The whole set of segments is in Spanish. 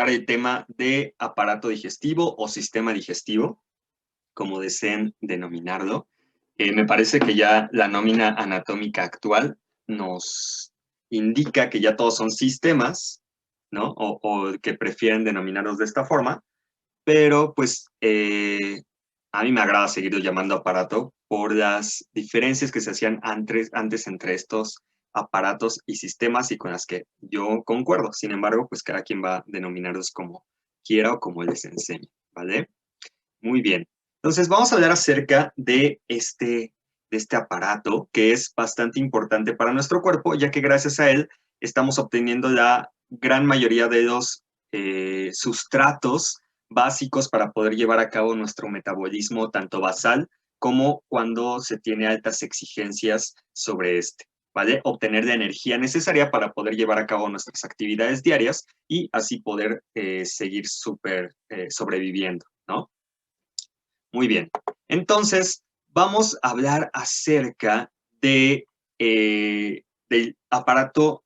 el tema de aparato digestivo o sistema digestivo, como deseen denominarlo. Me parece que ya la nómina anatómica actual nos indica que ya todos son sistemas, ¿no? O que prefieren denominarlos de esta forma, pero pues a mí me agrada seguirlo llamando aparato por las diferencias que se hacían antes entre estos aparatos y sistemas y con las que yo concuerdo. Sin embargo, pues cada quien va a denominarlos como quiera o como les enseñe, ¿vale? Muy bien. Entonces vamos a hablar acerca de este aparato que es bastante importante para nuestro cuerpo, ya que gracias a él estamos obteniendo la gran mayoría de los sustratos básicos para poder llevar a cabo nuestro metabolismo tanto basal como cuando se tiene altas exigencias sobre este, ¿vale? Obtener la energía necesaria para poder llevar a cabo nuestras actividades diarias y así poder seguir sobreviviendo, ¿no? Muy bien. Entonces, vamos a hablar acerca del aparato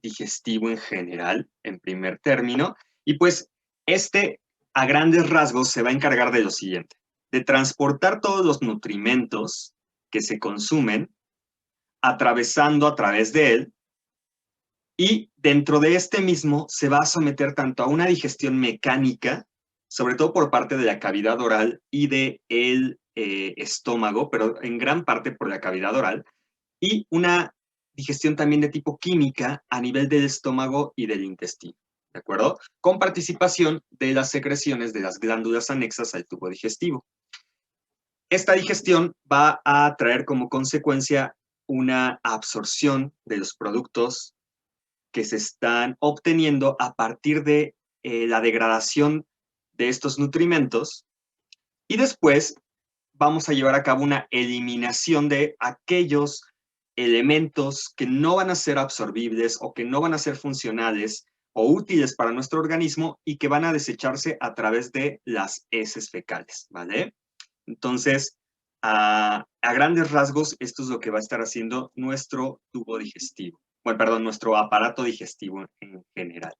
digestivo en general, en primer término. Y pues, este, a grandes rasgos, se va a encargar de lo siguiente, de transportar todos los nutrimentos que se consumen, atravesando a través de él, y dentro de este mismo se va a someter tanto a una digestión mecánica, sobre todo por parte de la cavidad oral y del estómago, pero en gran parte por la cavidad oral, y una digestión también de tipo química a nivel del estómago y del intestino, ¿de acuerdo? Con participación de las secreciones de las glándulas anexas al tubo digestivo. Esta digestión va a traer como consecuencia una absorción de los productos que se están obteniendo a partir de la degradación de estos nutrimentos y después vamos a llevar a cabo una eliminación de aquellos elementos que no van a ser absorbibles o que no van a ser funcionales o útiles para nuestro organismo y que van a desecharse a través de las heces fecales, ¿vale? Entonces, a grandes rasgos, esto es lo que va a estar haciendo nuestro tubo digestivo. Bueno, perdón, nuestro aparato digestivo en general.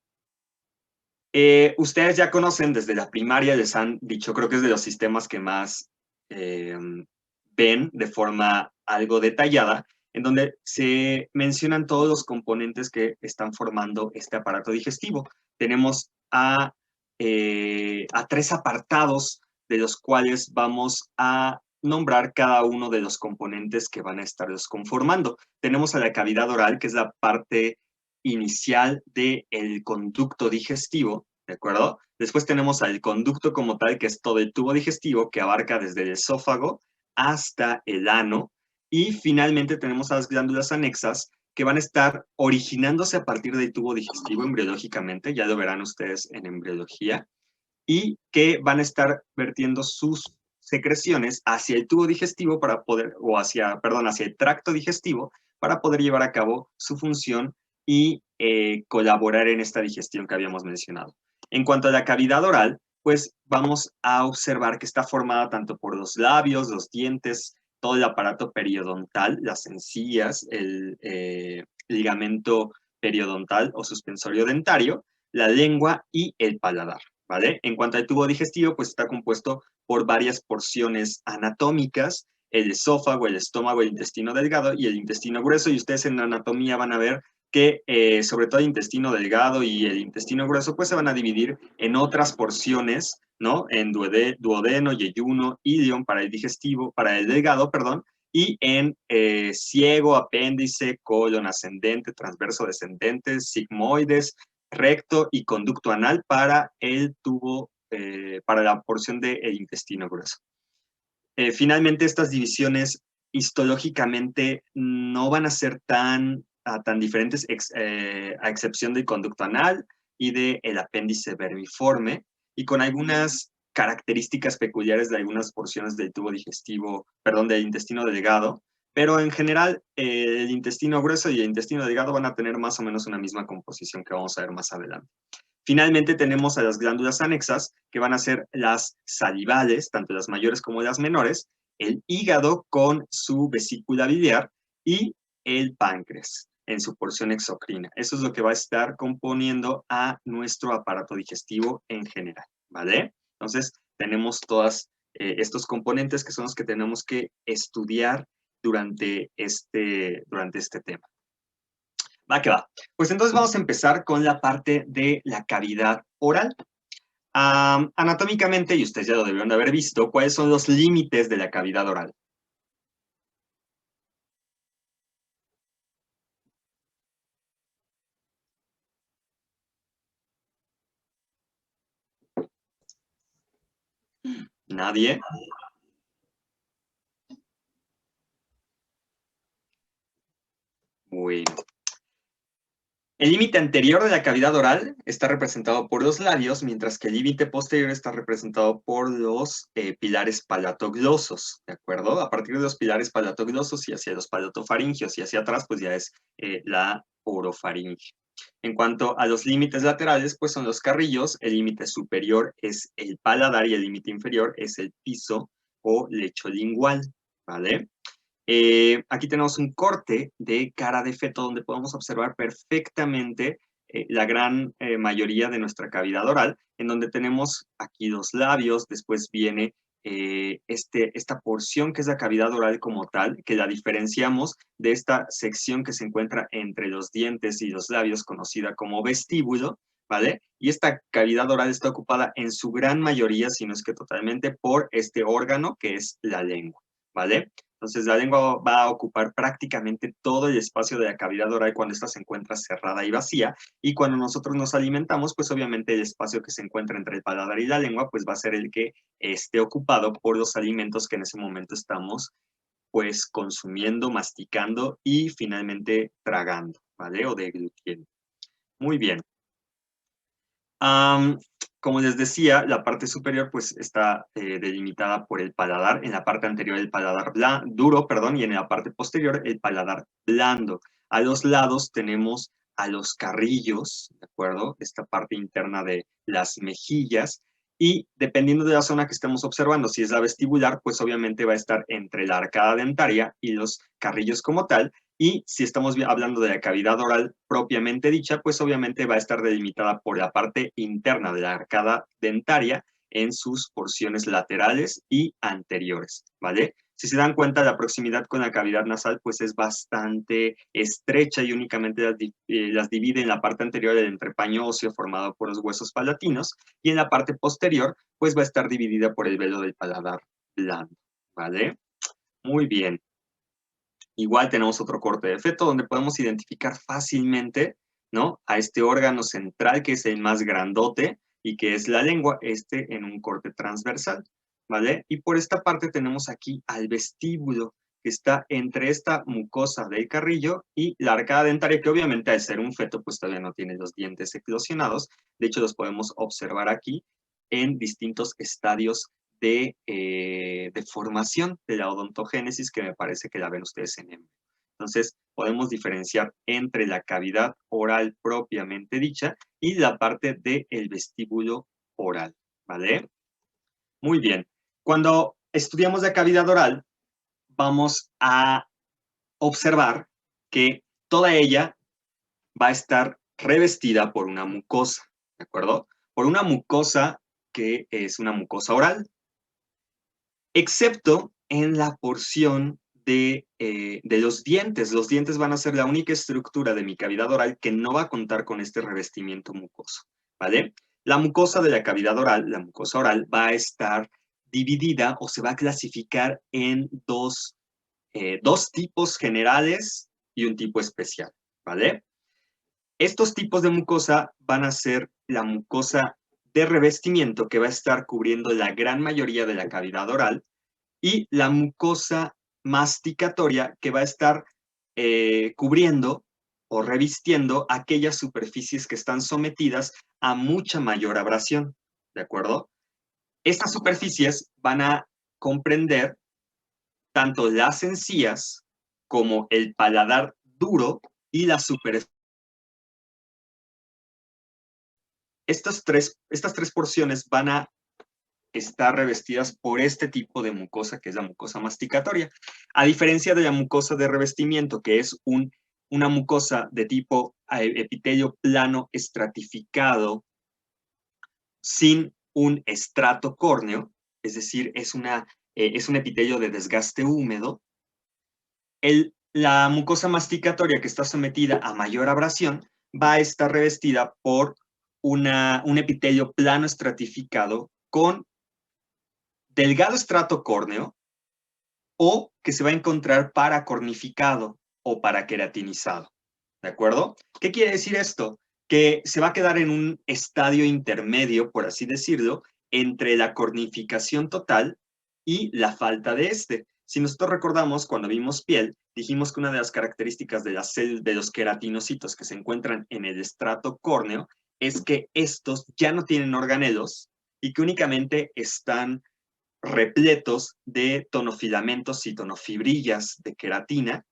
Ustedes ya conocen desde la primaria, les han dicho, creo que es de los sistemas que más ven de forma algo detallada, en donde se mencionan todos los componentes que están formando este aparato digestivo. Tenemos a 3 apartados de los cuales vamos a nombrar cada uno de los componentes que van a estarlos conformando. Tenemos a la cavidad oral, que es la parte inicial del conducto digestivo, ¿de acuerdo? Después tenemos al conducto como tal, que es todo el tubo digestivo que abarca desde el esófago hasta el ano. Y finalmente tenemos a las glándulas anexas que van a estar originándose a partir del tubo digestivo embriológicamente, ya lo verán ustedes en embriología, y que van a estar vertiendo sus secreciones hacia el tubo digestivo para poder, o hacia, perdón, hacia el tracto digestivo para poder llevar a cabo su función y colaborar en esta digestión que habíamos mencionado. En cuanto a la cavidad oral, pues vamos a observar que está formada tanto por los labios, los dientes, todo el aparato periodontal, las encías, el ligamento periodontal o suspensorio dentario, la lengua y el paladar, ¿vale? En cuanto al tubo digestivo, pues está compuesto por varias porciones anatómicas, el esófago, el estómago, el intestino delgado y el intestino grueso, y ustedes en la anatomía van a ver que sobre todo el intestino delgado y el intestino grueso pues se van a dividir en otras porciones, ¿no? En duodeno, yeyuno, ilion para el digestivo, para el delgado, perdón, y en ciego, apéndice, colon ascendente, transverso descendente, sigmoides, recto y conducto anal para el tubo, para la porción del intestino grueso. Finalmente, estas divisiones histológicamente no van a ser tan diferentes, a excepción del conducto anal y del apéndice vermiforme, y con algunas características peculiares de algunas porciones del tubo digestivo, perdón, del intestino delgado, pero en general el intestino grueso y el intestino delgado van a tener más o menos una misma composición que vamos a ver más adelante. Finalmente tenemos a las glándulas anexas, que van a ser las salivales, tanto las mayores como las menores, el hígado con su vesícula biliar y el páncreas. en su porción exocrina. Eso es lo que va a estar componiendo a nuestro aparato digestivo en general, ¿vale? Entonces, tenemos todos estos componentes que son los que tenemos que estudiar durante este tema. Va que va. Pues entonces vamos a empezar con la parte de la cavidad oral. Anatómicamente, y ustedes ya lo debieron de haber visto, ¿cuáles son los límites de la cavidad oral? ¿Nadie? Bueno. El límite anterior de la cavidad oral está representado por los labios, mientras que el límite posterior está representado por los pilares palatoglosos, ¿de acuerdo? A partir de los pilares palatoglosos y hacia los palatofaringios y hacia atrás, pues ya es la orofaringe. En cuanto a los límites laterales, pues son los carrillos, el límite superior es el paladar y el límite inferior es el piso o lecho lingual, ¿vale? Aquí tenemos un corte de cara de feto donde podemos observar perfectamente la gran mayoría de nuestra cavidad oral, en donde tenemos aquí los labios, después viene esta porción que es la cavidad oral como tal, que la diferenciamos de esta sección que se encuentra entre los dientes y los labios, conocida como vestíbulo, ¿vale? Y esta cavidad oral está ocupada en su gran mayoría, si no es que totalmente, por este órgano que es la lengua, ¿vale? Entonces, la lengua va a ocupar prácticamente todo el espacio de la cavidad oral cuando ésta se encuentra cerrada y vacía. Y cuando nosotros nos alimentamos, pues obviamente el espacio que se encuentra entre el paladar y la lengua, pues va a ser el que esté ocupado por los alimentos que en ese momento estamos, pues, consumiendo, masticando y finalmente tragando, ¿vale? O deglutiendo. Muy bien. Como les decía, la parte superior pues está delimitada por el paladar, en la parte anterior el paladar duro, perdón, y en la parte posterior el paladar blando. A los lados tenemos a los carrillos, ¿de acuerdo? Esta parte interna de las mejillas, y dependiendo de la zona que estemos observando, si es la vestibular, pues obviamente va a estar entre la arcada dentaria y los carrillos como tal, y si estamos hablando de la cavidad oral propiamente dicha, pues obviamente va a estar delimitada por la parte interna de la arcada dentaria en sus porciones laterales y anteriores, ¿vale? Si se dan cuenta, la proximidad con la cavidad nasal pues es bastante estrecha y únicamente las divide en la parte anterior del entrepaño óseo formado por los huesos palatinos y en la parte posterior pues va a estar dividida por el velo del paladar blando, ¿vale? Muy bien. Igual tenemos otro corte de feto donde podemos identificar fácilmente, ¿no? A este órgano central que es el más grandote y que es la lengua, en un corte transversal, ¿vale? Y por esta parte tenemos aquí al vestíbulo, que está entre esta mucosa del carrillo y la arcada dentaria, que obviamente al ser un feto, pues todavía no tiene los dientes eclosionados. De hecho, los podemos observar aquí en distintos estadios de formación de la odontogénesis, que me parece que la ven ustedes en hembra. Entonces, podemos diferenciar entre la cavidad oral propiamente dicha y la parte del vestíbulo oral, ¿vale? Muy bien. Cuando estudiamos la cavidad oral, vamos a observar que toda ella va a estar revestida por una mucosa, ¿de acuerdo? Por una mucosa que es una mucosa oral, excepto en la porción de los dientes. Los dientes van a ser la única estructura de mi cavidad oral que no va a contar con este revestimiento mucoso, ¿vale? La mucosa de la cavidad oral, la mucosa oral, va a estar dividida o se va a clasificar en dos tipos generales y un tipo especial, ¿vale? Estos tipos de mucosa van a ser la mucosa de revestimiento, que va a estar cubriendo la gran mayoría de la cavidad oral, y la mucosa masticatoria, que va a estar cubriendo o revistiendo aquellas superficies que están sometidas a mucha mayor abrasión, ¿de acuerdo? Estas superficies van a comprender tanto las encías como el paladar duro y la superficie. Estas tres porciones van a estar revestidas por este tipo de mucosa, que es la mucosa masticatoria. A diferencia de la mucosa de revestimiento, que es un una mucosa de tipo epitelio plano estratificado sin un estrato córneo, es decir, es un epitelio de desgaste húmedo. La mucosa masticatoria que está sometida a mayor abrasión va a estar revestida por un epitelio plano estratificado con delgado estrato córneo, o que se va a encontrar paracornificado o paraqueratinizado. ¿De acuerdo? ¿Qué quiere decir esto? Que se va a quedar en un estadio intermedio, por así decirlo, entre la cornificación total y la falta de este. Si nosotros recordamos, cuando vimos piel, dijimos que una de las características de los queratinocitos que se encuentran en el estrato córneo es que estos ya no tienen organelos y que únicamente están repletos de tonofilamentos y tonofibrillas de queratina,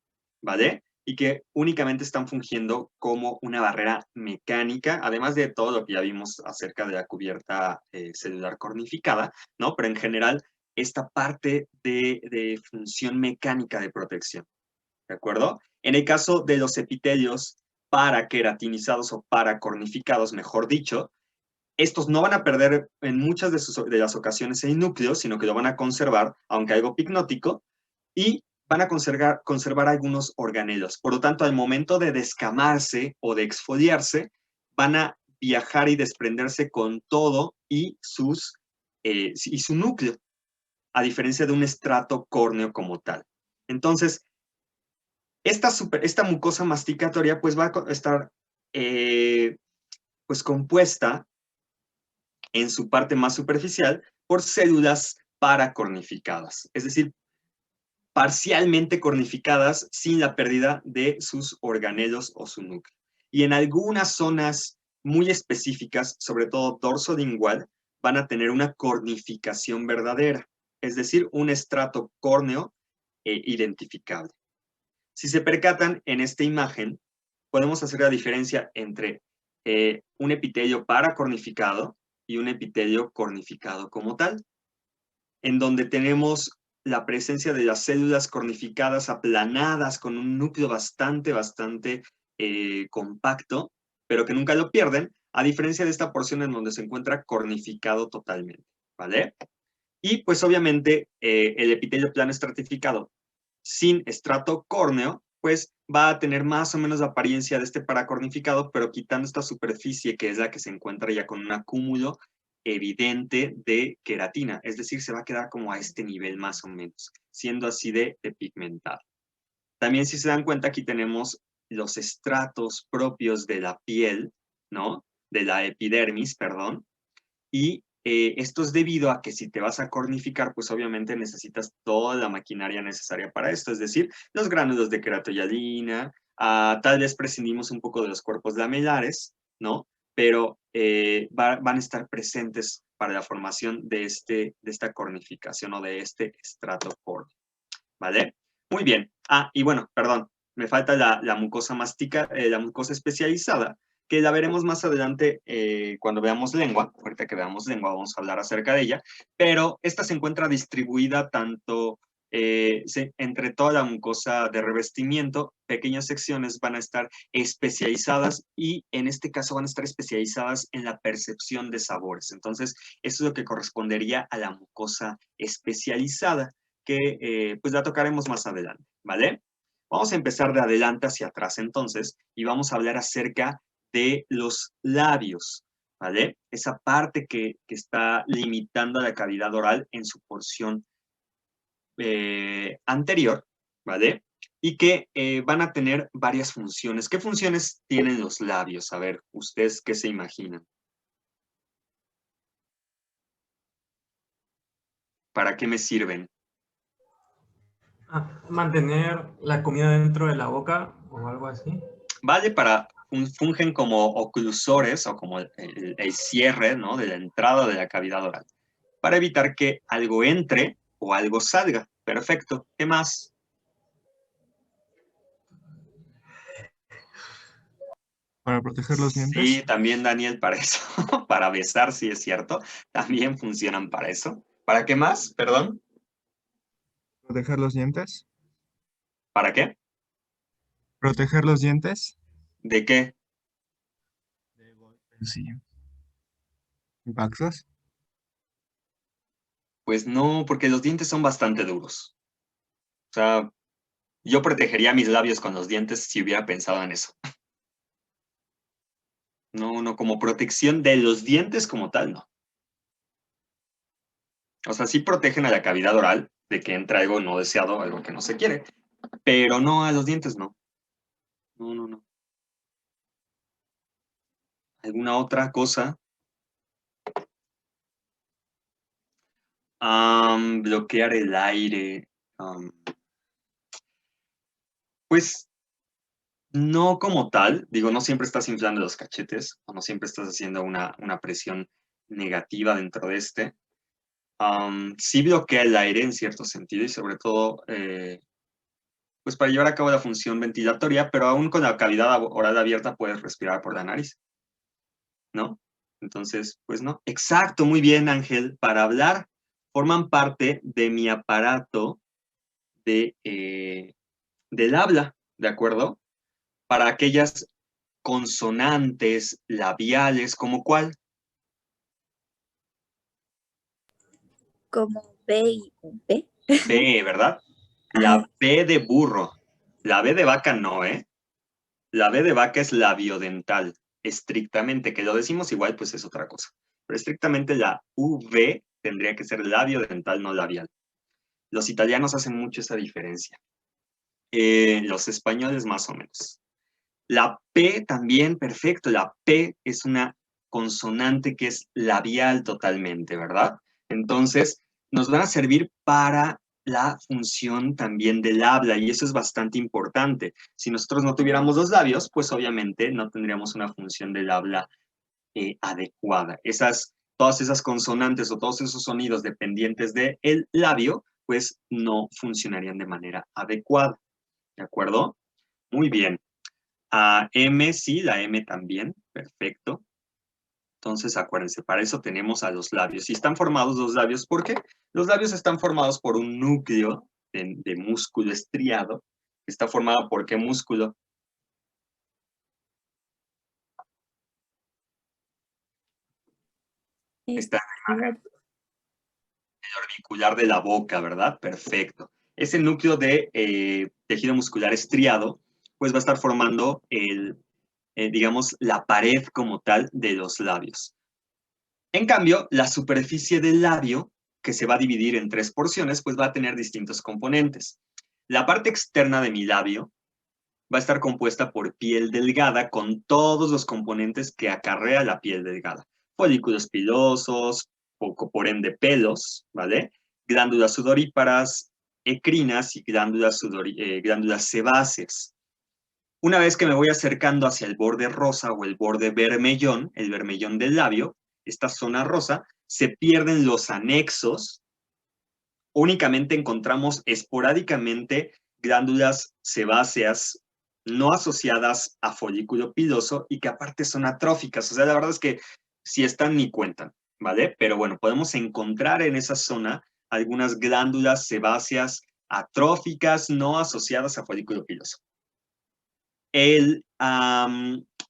¿vale? Y que únicamente están fungiendo como una barrera mecánica, además de todo lo que ya vimos acerca de la cubierta celular cornificada, ¿no? Pero en general, esta parte de función mecánica de protección, ¿de acuerdo? En el caso de los epitelios paraqueratinizados o paracornificados, mejor dicho, estos no van a perder en muchas de las ocasiones el núcleo, sino que lo van a conservar, aunque algo picnótico, y van a conservar algunos organelos. Por lo tanto, al momento de descamarse o de exfoliarse, van a viajar y desprenderse con todo y su núcleo, a diferencia de un estrato córneo como tal. Entonces, esta mucosa masticatoria pues va a estar pues compuesta en su parte más superficial por células paracornificadas, es decir, parcialmente cornificadas sin la pérdida de sus organelos o su núcleo. Y en algunas zonas muy específicas, sobre todo dorsolingual, van a tener una cornificación verdadera, es decir, un estrato córneo identificable. Si se percatan en esta imagen, podemos hacer la diferencia entre un epitelio paracornificado y un epitelio cornificado como tal, en donde tenemos la presencia de las células cornificadas aplanadas con un núcleo bastante compacto, pero que nunca lo pierden, a diferencia de esta porción en donde se encuentra cornificado totalmente, ¿vale? Y pues obviamente el epitelio plano estratificado sin estrato córneo, pues va a tener más o menos la apariencia de este paracornificado, pero quitando esta superficie que es la que se encuentra ya con un acúmulo evidente de queratina, es decir, se va a quedar como a este nivel más o menos, siendo así de pigmentado. También si se dan cuenta, aquí tenemos los estratos propios de la piel, ¿no? De la epidermis, perdón, y esto es debido a que si te vas a cornificar, pues obviamente necesitas toda la maquinaria necesaria para esto, es decir, los gránulos de queratoyalina, tal vez prescindimos un poco de los cuerpos lamelares, ¿no? Pero van a estar presentes para la formación de esta cornificación o de este estrato córneo, ¿vale? Muy bien. Y bueno, perdón, me falta la mucosa la mucosa especializada, que la veremos más adelante cuando veamos lengua. Ahorita que veamos lengua vamos a hablar acerca de ella, pero esta se encuentra distribuida tanto entre toda la mucosa de revestimiento. Pequeñas secciones van a estar especializadas y en este caso van a estar especializadas en la percepción de sabores. Entonces, eso es lo que correspondería a la mucosa especializada, que pues la tocaremos más adelante, ¿vale? Vamos a empezar de adelante hacia atrás entonces y vamos a hablar acerca de los labios, ¿vale? Esa parte que está limitando la cavidad oral en su porción anterior, ¿vale? Y que van a tener varias funciones. ¿Qué funciones tienen los labios? A ver, ¿ustedes qué se imaginan? ¿Para qué me sirven? Mantener la comida dentro de la boca o algo así. Vale, fungen como oclusores o como el cierre, ¿no? De la entrada de la cavidad oral, para evitar que algo entre o algo salga. Perfecto. ¿Qué más? Para proteger los Sí, dientes. también Daniel, para eso, para besar, sí es cierto, también funcionan para eso. ¿Para qué más? Perdón. Proteger los dientes. ¿Para qué? ¿Proteger los dientes? ¿De qué? Sí. ¿Impactos? Pues no, porque los dientes son bastante duros. O sea, yo protegería mis labios con los dientes si hubiera pensado en eso. No, no, como protección de los dientes como tal, no. O sea, sí protegen a la cavidad oral de que entra algo no deseado, algo que no se quiere, pero no a los dientes, no. No, no, no. ¿Alguna otra cosa? Bloquear el aire. Pues no como tal, digo, no siempre estás inflando los cachetes o no siempre estás haciendo una presión negativa dentro de este. Sí bloquea el aire en cierto sentido y sobre todo, pues para llevar a cabo la función ventilatoria, pero aún con la cavidad oral abierta puedes respirar por la nariz, ¿no? Entonces, pues no. Exacto, muy bien, Ángel. Para hablar, forman parte de mi aparato del habla, ¿de acuerdo? Para aquellas consonantes labiales, ¿como cuál? Como B y B. B, ¿verdad? La B de burro. La B de vaca no, ¿eh? La B de vaca es labiodental, estrictamente, que lo decimos igual, pues es otra cosa. Pero estrictamente la V tendría que ser labiodental, no labial. Los italianos hacen mucho esa diferencia. Los españoles más o menos. La P también, perfecto. La P es una consonante que es labial totalmente, ¿verdad? Entonces, nos van a servir para la función también del habla y eso es bastante importante. Si nosotros no tuviéramos los labios, pues obviamente no tendríamos una función del habla adecuada. Todas esas consonantes o todos esos sonidos dependientes del labio, pues no funcionarían de manera adecuada. ¿De acuerdo? Muy bien. M, sí, la M también, perfecto. Entonces, acuérdense, para eso tenemos a los labios. Y están formados los labios, ¿por qué? Los labios están formados por un núcleo de músculo estriado. ¿Está formado por qué músculo? Está el orbicular de la boca, ¿verdad? Perfecto. Ese núcleo de tejido muscular estriado, pues va a estar formando digamos, la pared como tal de los labios. En cambio, la superficie del labio, que se va a dividir en 3 porciones, pues va a tener distintos componentes. La parte externa de mi labio va a estar compuesta por piel delgada con todos los componentes que acarrea la piel delgada. Folículos pilosos, por ende pelos, ¿vale? Glándulas sudoríparas, ecrinas y glándulas sebáceas. Una vez que me voy acercando hacia el borde rosa o el borde vermellón, el vermellón del labio, esta zona rosa, se pierden los anexos. Únicamente encontramos esporádicamente glándulas sebáceas no asociadas a folículo piloso y que aparte son atróficas. O sea, la verdad es que si están ni cuentan, ¿vale? Pero bueno, podemos encontrar en esa zona algunas glándulas sebáceas atróficas no asociadas a folículo piloso. El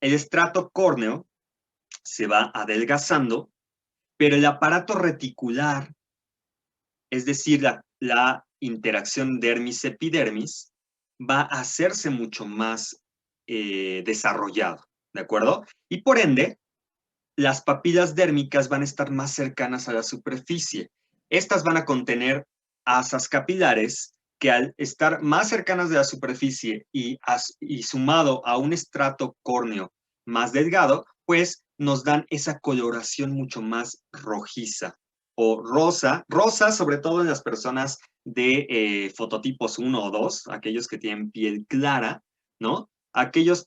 estrato córneo se va adelgazando, pero el aparato reticular, es decir, la interacción dermis-epidermis, va a hacerse mucho más desarrollado, ¿de acuerdo? Y por ende, las papilas dérmicas van a estar más cercanas a la superficie. Estas van a contener asas capilares que al estar más cercanas de la superficie y sumado a un estrato córneo más delgado, pues nos dan esa coloración mucho más rojiza o rosa sobre todo en las personas de fototipos 1 o 2, aquellos que tienen piel clara, ¿no?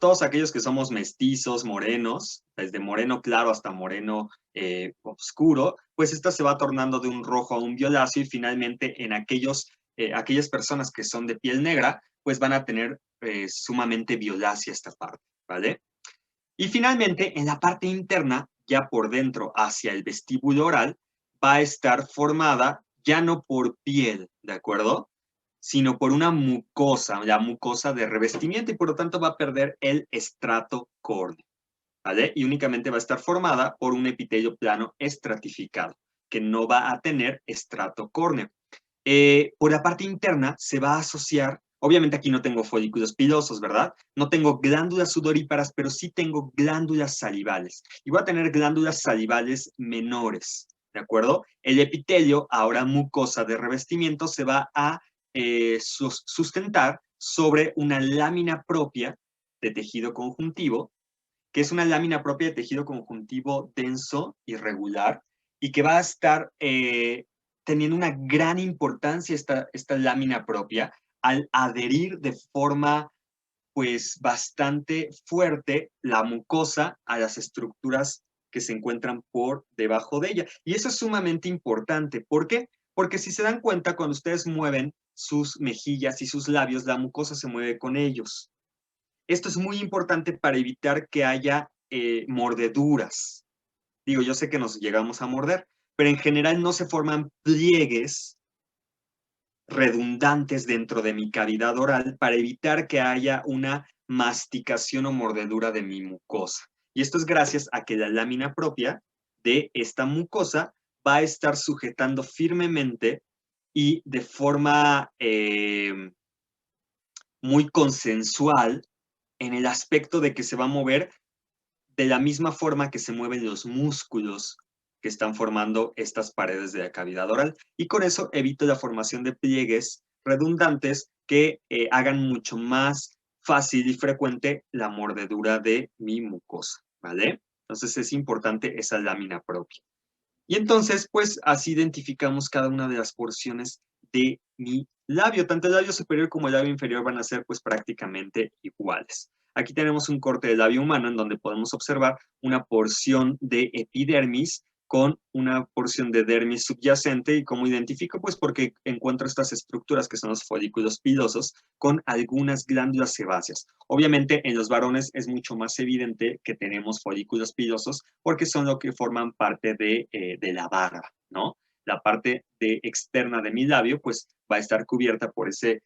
Todos aquellos que somos mestizos, morenos, desde moreno claro hasta moreno oscuro, pues esta se va tornando de un rojo a un violáceo y finalmente en aquellas personas que son de piel negra, pues van a tener sumamente violácea esta parte, ¿vale? Y finalmente, en la parte interna, ya por dentro hacia el vestíbulo oral, va a estar formada ya no por piel, ¿de acuerdo? sino por una mucosa, la mucosa de revestimiento, y por lo tanto va a perder el estrato córneo, ¿vale? Y únicamente va a estar formada por un epitelio plano estratificado, que no va a tener estrato córneo. Por la parte interna se va a asociar, obviamente aquí no tengo folículos pilosos, ¿verdad? No tengo glándulas sudoríparas, pero sí tengo glándulas salivales. Y voy a tener glándulas salivales menores, ¿de acuerdo? El epitelio, ahora mucosa de revestimiento, se va a sustentar sobre una lámina propia de tejido conjuntivo, que es una lámina propia de tejido conjuntivo denso y regular, y que va a estar teniendo una gran importancia esta lámina propia al adherir de forma pues bastante fuerte la mucosa a las estructuras que se encuentran por debajo de ella. Y eso es sumamente importante. ¿Por qué? Porque si se dan cuenta, cuando ustedes mueven sus mejillas y sus labios, la mucosa se mueve con ellos. Esto es muy importante para evitar que haya mordeduras. Digo, yo sé que nos llegamos a morder, pero en general no se forman pliegues redundantes dentro de mi cavidad oral para evitar que haya una masticación o mordedura de mi mucosa. Y esto es gracias a que la lámina propia de esta mucosa va a estar sujetando firmemente y de forma muy consensual en el aspecto de que se va a mover de la misma forma que se mueven los músculos que están formando estas paredes de la cavidad oral. Y con eso evito la formación de pliegues redundantes que hagan mucho más fácil y frecuente la mordedura de mi mucosa, ¿vale? Entonces es importante esa lámina propia. Y entonces, pues así identificamos cada una de las porciones de mi labio. Tanto el labio superior como el labio inferior van a ser pues prácticamente iguales. Aquí tenemos un corte del labio humano en donde podemos observar una porción de epidermis con una porción de dermis subyacente. ¿Y cómo identifico? Pues porque encuentro estas estructuras que son los folículos pilosos con algunas glándulas sebáceas. Obviamente en los varones es mucho más evidente que tenemos folículos pilosos porque son lo que forman parte de la barba, ¿no? La parte externa de mi labio pues va a estar cubierta por ese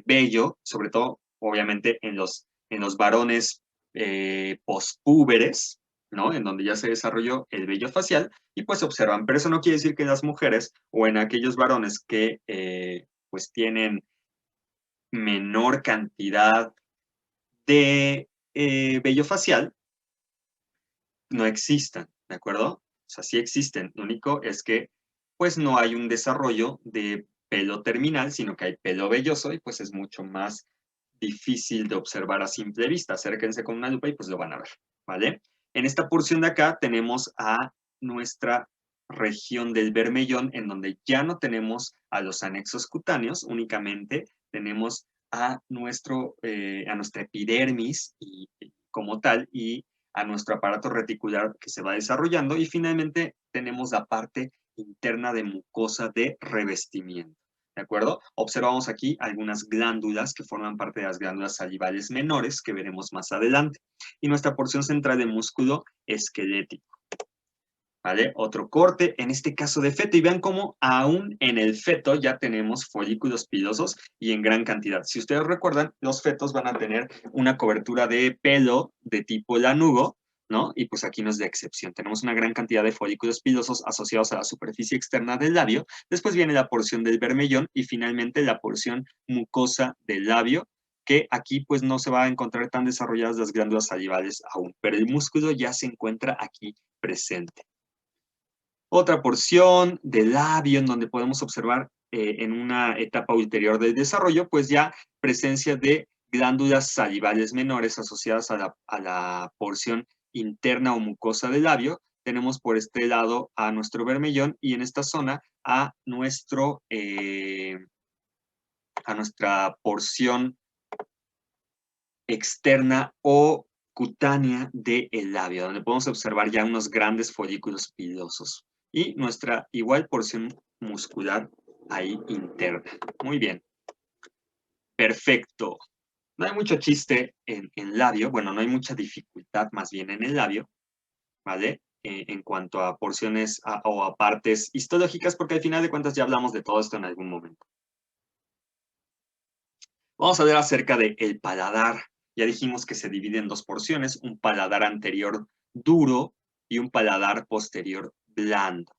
vello, sobre todo obviamente en los varones pospúberes, ¿no? En donde ya se desarrolló el vello facial y pues observan, pero eso no quiere decir que en las mujeres o en aquellos varones que pues tienen menor cantidad de vello facial no existan, ¿de acuerdo? O sea, sí existen, lo único es que pues no hay un desarrollo de pelo terminal, sino que hay pelo velloso y pues es mucho más difícil de observar a simple vista. Acérquense con una lupa y pues lo van a ver, ¿vale? En esta porción de acá tenemos a nuestra región del bermellón, en donde ya no tenemos a los anexos cutáneos, únicamente tenemos a nuestra epidermis como tal y a nuestro aparato reticular que se va desarrollando y finalmente tenemos la parte interna de mucosa de revestimiento. ¿De acuerdo? Observamos aquí algunas glándulas que forman parte de las glándulas salivales menores que veremos más adelante. Y nuestra porción central de músculo esquelético. ¿Vale? Otro corte, en este caso de feto, y vean cómo aún en el feto ya tenemos folículos pilosos y en gran cantidad. Si ustedes recuerdan, los fetos van a tener una cobertura de pelo de tipo lanugo, ¿no? Y pues aquí no es de excepción. Tenemos una gran cantidad de folículos pilosos asociados a la superficie externa del labio. Después viene la porción del bermellón y finalmente la porción mucosa del labio, que aquí pues no se va a encontrar tan desarrolladas las glándulas salivales aún, pero el músculo ya se encuentra aquí presente. Otra porción del labio en donde podemos observar en una etapa ulterior del desarrollo, pues ya presencia de glándulas salivales menores asociadas a la porción interna o mucosa del labio. Tenemos por este lado a nuestro bermellón y en esta zona a nuestra porción externa o cutánea del labio, donde podemos observar ya unos grandes folículos pilosos y nuestra igual porción muscular ahí interna. Muy bien. Perfecto. No hay mucho chiste en labio, bueno, no hay mucha dificultad más bien en el labio, ¿vale? En cuanto a porciones o a partes histológicas, porque al final de cuentas ya hablamos de todo esto en algún momento. Vamos a hablar acerca del paladar. Ya dijimos que se divide en dos porciones, un paladar anterior duro y un paladar posterior blando.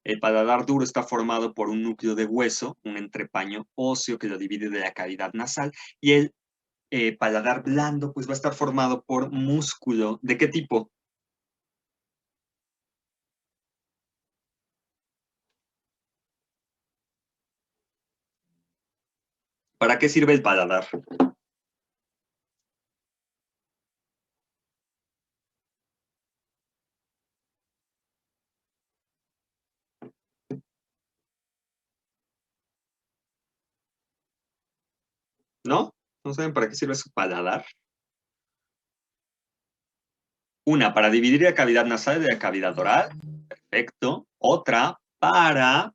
El paladar duro está formado por un núcleo de hueso, un entrepaño óseo que lo divide de la cavidad nasal, y el paladar blando pues va a estar formado por músculo. ¿De qué tipo? ¿Para qué sirve el paladar? ¿No? ¿No saben para qué sirve su paladar? Una, para dividir la cavidad nasal de la cavidad oral. Perfecto. Otra, para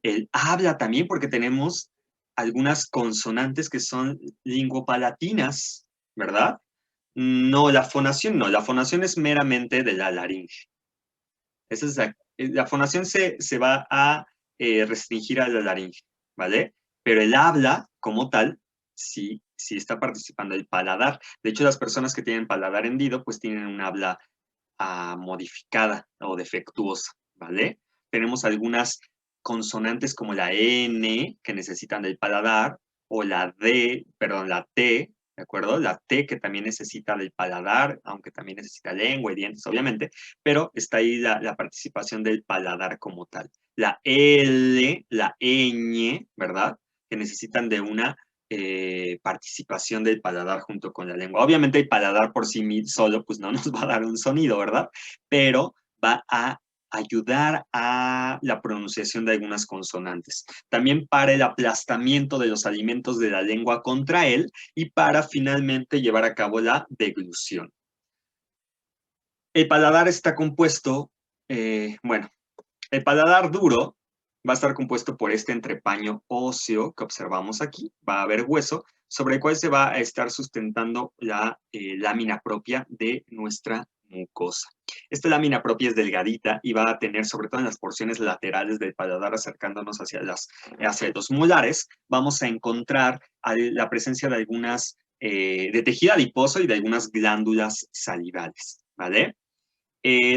el habla también, porque tenemos algunas consonantes que son lingüopalatinas, ¿verdad? No, la fonación no. La fonación es meramente de la laringe. Esa es la fonación se va a restringir a la laringe, ¿vale? Pero el habla, como tal, sí está participando el paladar. De hecho, las personas que tienen paladar hendido, pues tienen un habla modificada o defectuosa, ¿vale? Tenemos algunas consonantes como la N, que necesitan del paladar, o la T, ¿de acuerdo? La T que también necesita del paladar, aunque también necesita lengua y dientes, obviamente, pero está ahí la participación del paladar como tal. La L, la ñ, ¿verdad? Que necesitan de una participación del paladar junto con la lengua. Obviamente el paladar por sí solo pues no nos va a dar un sonido, ¿verdad? Pero va a ayudar a la pronunciación de algunas consonantes. También para el aplastamiento de los alimentos de la lengua contra él y para finalmente llevar a cabo la deglución. El paladar está compuesto, bueno, el paladar duro va a estar compuesto por este entrepaño óseo que observamos aquí. Va a haber hueso sobre el cual se va a estar sustentando la lámina propia de nuestra mucosa. Esta lámina propia es delgadita y va a tener, sobre todo en las porciones laterales del paladar, acercándonos hacia los molares, vamos a encontrar la presencia de algunas, de tejido adiposo y de algunas glándulas salivales, ¿vale?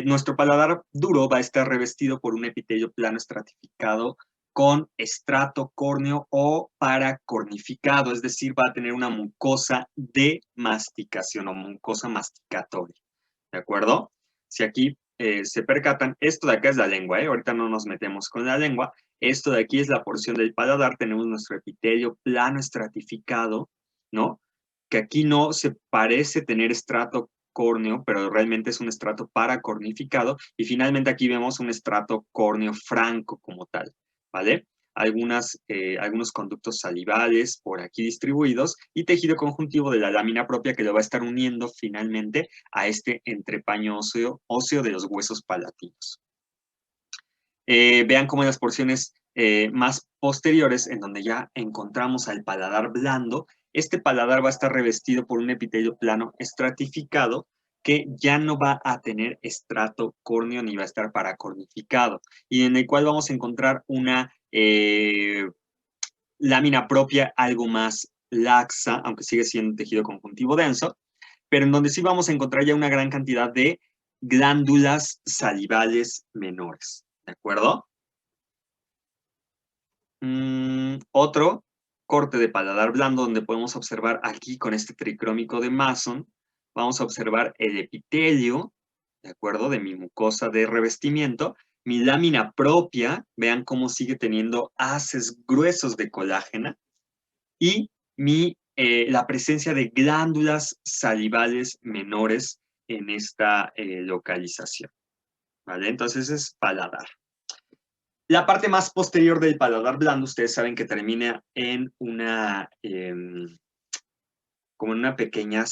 Nuestro paladar duro va a estar revestido por un epitelio plano estratificado con estrato córneo o paracornificado, es decir, va a tener una mucosa de masticación o mucosa masticatoria, ¿de acuerdo? Si aquí se percatan, esto de acá es la lengua, ahorita no nos metemos con la lengua, esto de aquí es la porción del paladar, tenemos nuestro epitelio plano estratificado, ¿no? Que aquí no se parece tener estrato córneo, pero realmente es un estrato paracornificado, y finalmente aquí vemos un estrato córneo franco como tal, ¿vale? Algunos conductos salivales por aquí distribuidos y tejido conjuntivo de la lámina propia que lo va a estar uniendo finalmente a este entrepaño óseo de los huesos palatinos. Vean cómo en las porciones más posteriores, en donde ya encontramos al paladar blando, este paladar va a estar revestido por un epitelio plano estratificado que ya no va a tener estrato córneo ni va a estar paracornificado, y en el cual vamos a encontrar una lámina propia algo más laxa, aunque sigue siendo tejido conjuntivo denso, pero en donde sí vamos a encontrar ya una gran cantidad de glándulas salivales menores, ¿de acuerdo? Otro corte de paladar blando donde podemos observar aquí con este tricrómico de Mason, vamos a observar el epitelio, ¿de acuerdo? De mi mucosa de revestimiento, mi lámina propia, vean cómo sigue teniendo haces gruesos de colágena, y la presencia de glándulas salivales menores en esta localización, ¿vale? Entonces es paladar. La parte más posterior del paladar blando, ustedes saben que termina en una, como en una pequeña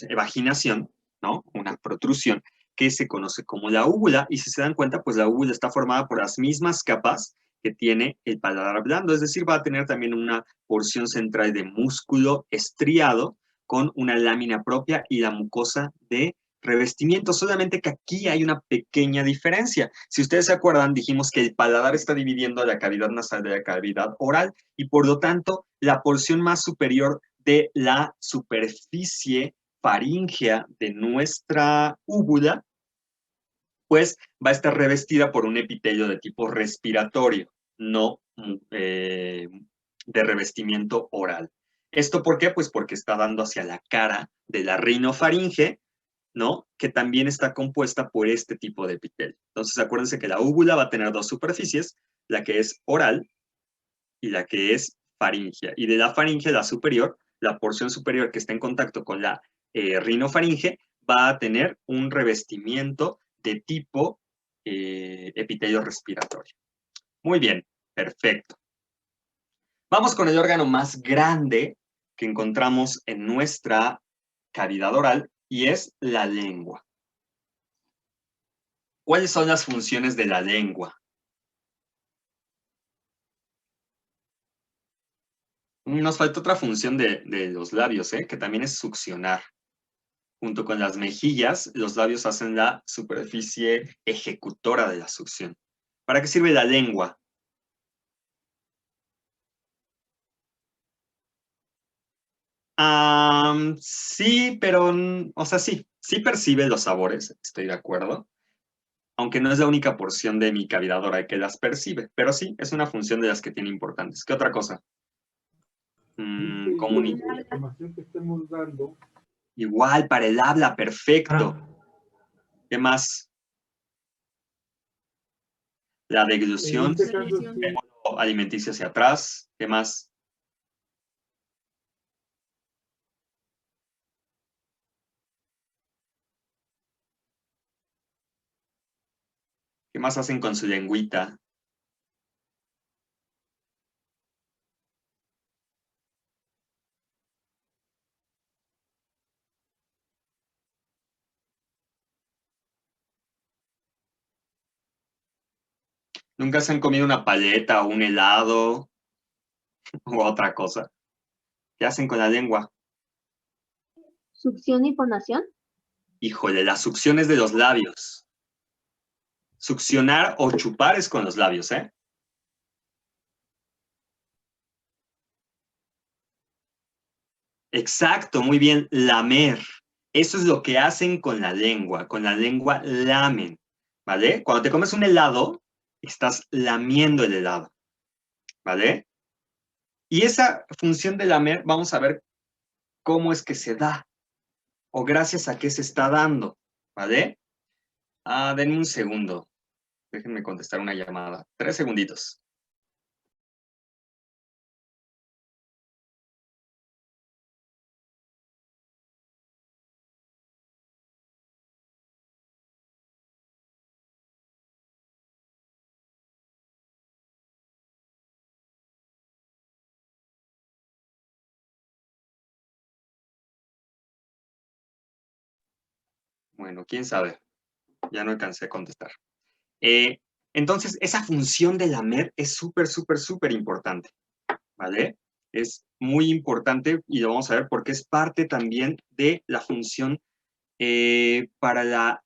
evaginación, ¿no? Una protrusión que se conoce como la úvula, y si se dan cuenta, pues la úvula está formada por las mismas capas que tiene el paladar blando, es decir, va a tener también una porción central de músculo estriado con una lámina propia y la mucosa de revestimiento, solamente que aquí hay una pequeña diferencia. Si ustedes se acuerdan, dijimos que el paladar está dividiendo la cavidad nasal de la cavidad oral y por lo tanto la porción más superior de la superficie faríngea de nuestra úvula, pues va a estar revestida por un epitelio de tipo respiratorio, no de revestimiento oral. ¿Esto por qué? Pues porque está dando hacia la cara de la rinofaringe, ¿no? Que también está compuesta por este tipo de epitelio. Entonces, acuérdense que la úvula va a tener dos superficies, la que es oral y la que es faringea. Y de la faringe, la superior, la porción superior que está en contacto con la rinofaringe, va a tener un revestimiento de tipo epitelio respiratorio. Muy bien, perfecto. Vamos con el órgano más grande que encontramos en nuestra cavidad oral y es la lengua. ¿Cuáles son las funciones de la lengua? Nos falta otra función de los labios, que también es succionar. Junto con las mejillas, los labios hacen la superficie ejecutora de la succión. ¿Para qué sirve la lengua? Sí, pero, o sea, sí percibe los sabores, estoy de acuerdo. Aunque no es la única porción de mi cavidad oral que las percibe, pero sí, es una función de las que tiene importantes. ¿Qué otra cosa? La información que estemos dando. Igual, para el habla, perfecto. ¿Qué más? La deglución, alimenticia hacia atrás. ¿Qué más? ¿Qué más hacen con su lengüita? ¿Nunca se han comido una paleta o un helado u otra cosa? ¿Qué hacen con la lengua? ¿Succión y fonación? Híjole, la succión es de los labios. Succionar o chupar es con los labios, ¿eh? Exacto, muy bien, lamer. Eso es lo que hacen con la lengua lamen, ¿vale? Cuando te comes un helado, estás lamiendo el helado, ¿vale? Y esa función de lamer, vamos a ver cómo es que se da, o gracias a qué se está dando, ¿vale? Denme un segundo, déjenme contestar una llamada, 3 segunditos. Bueno, quién sabe, ya no alcancé a contestar. Entonces, esa función de lamer es súper importante, ¿vale? Es muy importante y lo vamos a ver porque es parte también de la función para la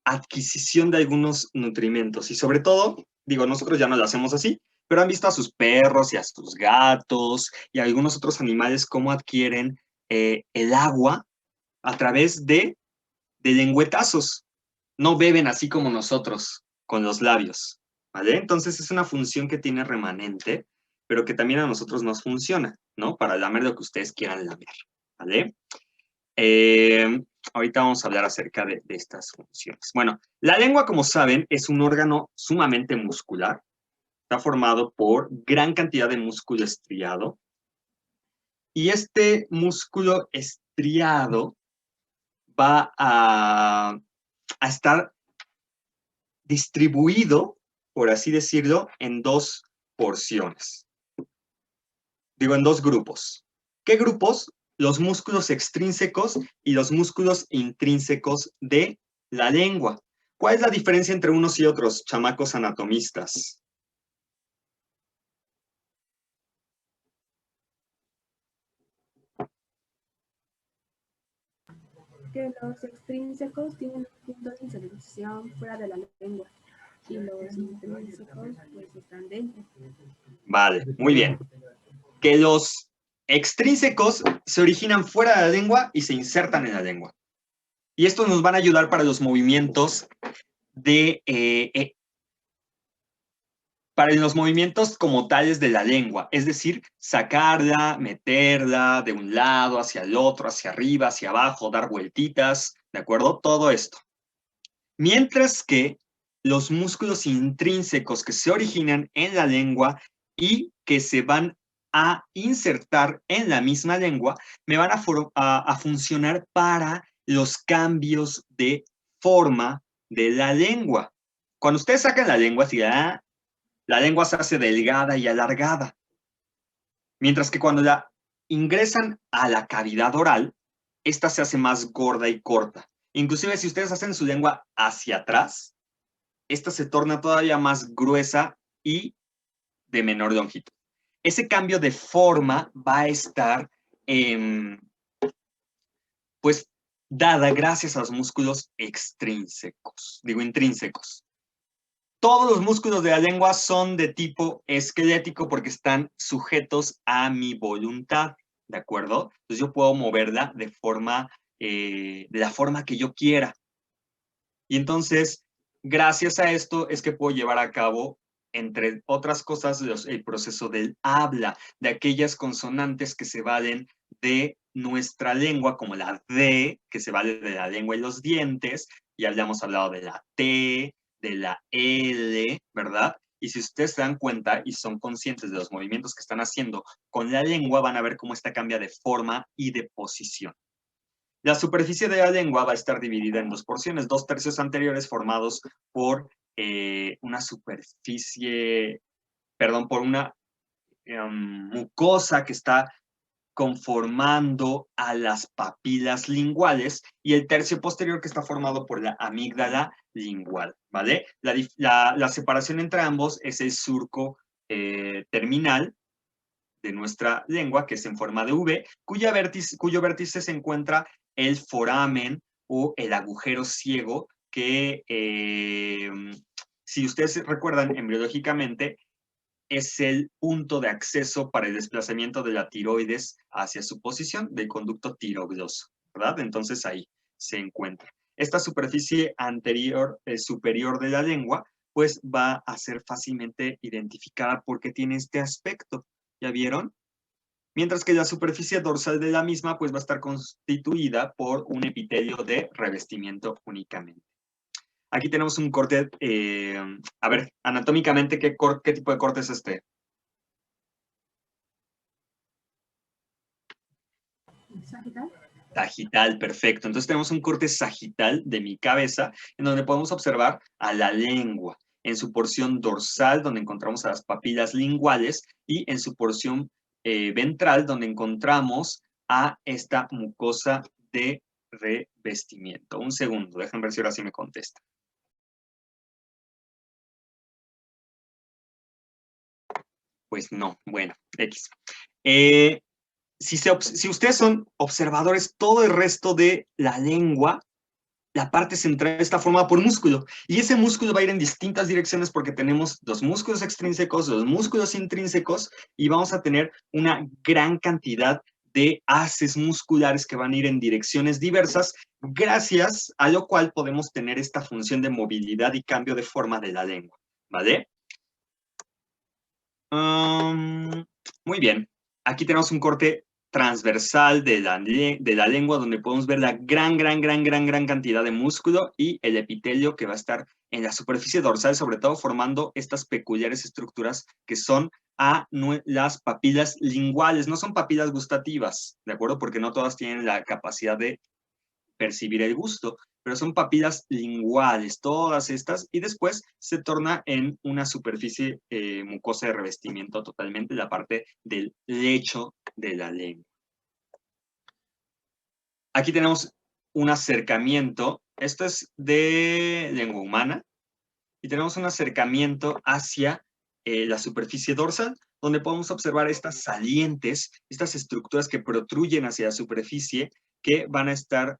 adquisición de algunos nutrimentos. Y sobre todo, digo, nosotros ya no lo hacemos así, pero han visto a sus perros y a sus gatos y a algunos otros animales cómo adquieren el agua a través de lengüetazos. No beben así como nosotros, con los labios, ¿vale? Entonces es una función que tiene remanente, pero que también a nosotros nos funciona, ¿no? Para lamer lo que ustedes quieran lamer, ¿vale? Ahorita vamos a hablar acerca de estas funciones. Bueno, la lengua, como saben, es un órgano sumamente muscular. Está formado por gran cantidad de músculo estriado. Y este músculo estriado va a estar distribuido, por así decirlo, en dos porciones. Digo, en dos grupos. ¿Qué grupos? Los músculos extrínsecos y los músculos intrínsecos de la lengua. ¿Cuál es la diferencia entre unos y otros, chamacos anatomistas? que los extrínsecos tienen un punto de inserción fuera de la lengua y los intrínsecos pues están dentro. Vale, muy bien. Que los extrínsecos se originan fuera de la lengua y se insertan en la lengua. Y estos nos van a ayudar para los movimientos para los movimientos como tales de la lengua, es decir, sacarla, meterla de un lado hacia el otro, hacia arriba, hacia abajo, dar vueltitas, ¿de acuerdo? Todo esto. Mientras que los músculos intrínsecos que se originan en la lengua y que se van a insertar en la misma lengua, me van a funcionar para los cambios de forma de la lengua. Cuando ustedes sacan la lengua, así, la lengua se hace delgada y alargada. Mientras que cuando la ingresan a la cavidad oral, esta se hace más gorda y corta. Inclusive si ustedes hacen su lengua hacia atrás, esta se torna todavía más gruesa y de menor longitud. Ese cambio de forma va a estar, pues, dada gracias a los músculos intrínsecos. Todos los músculos de la lengua son de tipo esquelético porque están sujetos a mi voluntad, ¿de acuerdo? Entonces yo puedo moverla de la forma que yo quiera. Y entonces, gracias a esto es que puedo llevar a cabo, entre otras cosas, el proceso del habla, de aquellas consonantes que se valen de nuestra lengua, como la D, que se vale de la lengua y los dientes, ya habíamos hablado de la T, de la L, ¿verdad? Y si ustedes se dan cuenta y son conscientes de los movimientos que están haciendo con la lengua, van a ver cómo esta cambia de forma y de posición. La superficie de la lengua va a estar dividida en dos porciones, 2/3 anteriores formados por una mucosa que está conformando a las papilas linguales y el tercio posterior que está formado por la amígdala lingual, ¿vale? La separación entre ambos es el surco terminal de nuestra lengua, que es en forma de V, cuyo vértice se encuentra el foramen o el agujero ciego que, si ustedes recuerdan embriológicamente, es el punto de acceso para el desplazamiento de la tiroides hacia su posición del conducto tiroidoso, ¿verdad? Entonces ahí se encuentra. Esta superficie superior de la lengua, pues va a ser fácilmente identificada porque tiene este aspecto, ¿ya vieron? Mientras que la superficie dorsal de la misma, pues va a estar constituida por un epitelio de revestimiento únicamente. Aquí tenemos un corte, a ver, anatómicamente, ¿qué tipo de corte es este? ¿Sagital? Sagital, perfecto. Entonces tenemos un corte sagital de mi cabeza, en donde podemos observar a la lengua, en su porción dorsal, donde encontramos a las papilas linguales, y en su porción ventral, donde encontramos a esta mucosa de revestimiento. Un segundo, déjenme ver si ahora sí me contesta. Pues no, bueno, X. Si ustedes son observadores, todo el resto de la lengua, la parte central está formada por músculo. Y ese músculo va a ir en distintas direcciones porque tenemos los músculos extrínsecos, los músculos intrínsecos, y vamos a tener una gran cantidad de haces musculares que van a ir en direcciones diversas, gracias a lo cual podemos tener esta función de movilidad y cambio de forma de la lengua, ¿vale? Muy bien. Aquí tenemos un corte transversal de la lengua, donde podemos ver la gran cantidad de músculo y el epitelio que va a estar en la superficie dorsal, sobre todo formando estas peculiares estructuras que son las papilas linguales. No son papilas gustativas, ¿de acuerdo? Porque no todas tienen la capacidad de percibir el gusto, pero son papilas linguales, todas estas, y después se torna en una superficie mucosa de revestimiento totalmente, la parte del lecho de la lengua. Aquí tenemos un acercamiento, esto es de lengua humana, y tenemos un acercamiento hacia la superficie dorsal, donde podemos observar estas salientes, estas estructuras que protruyen hacia la superficie, que van a estar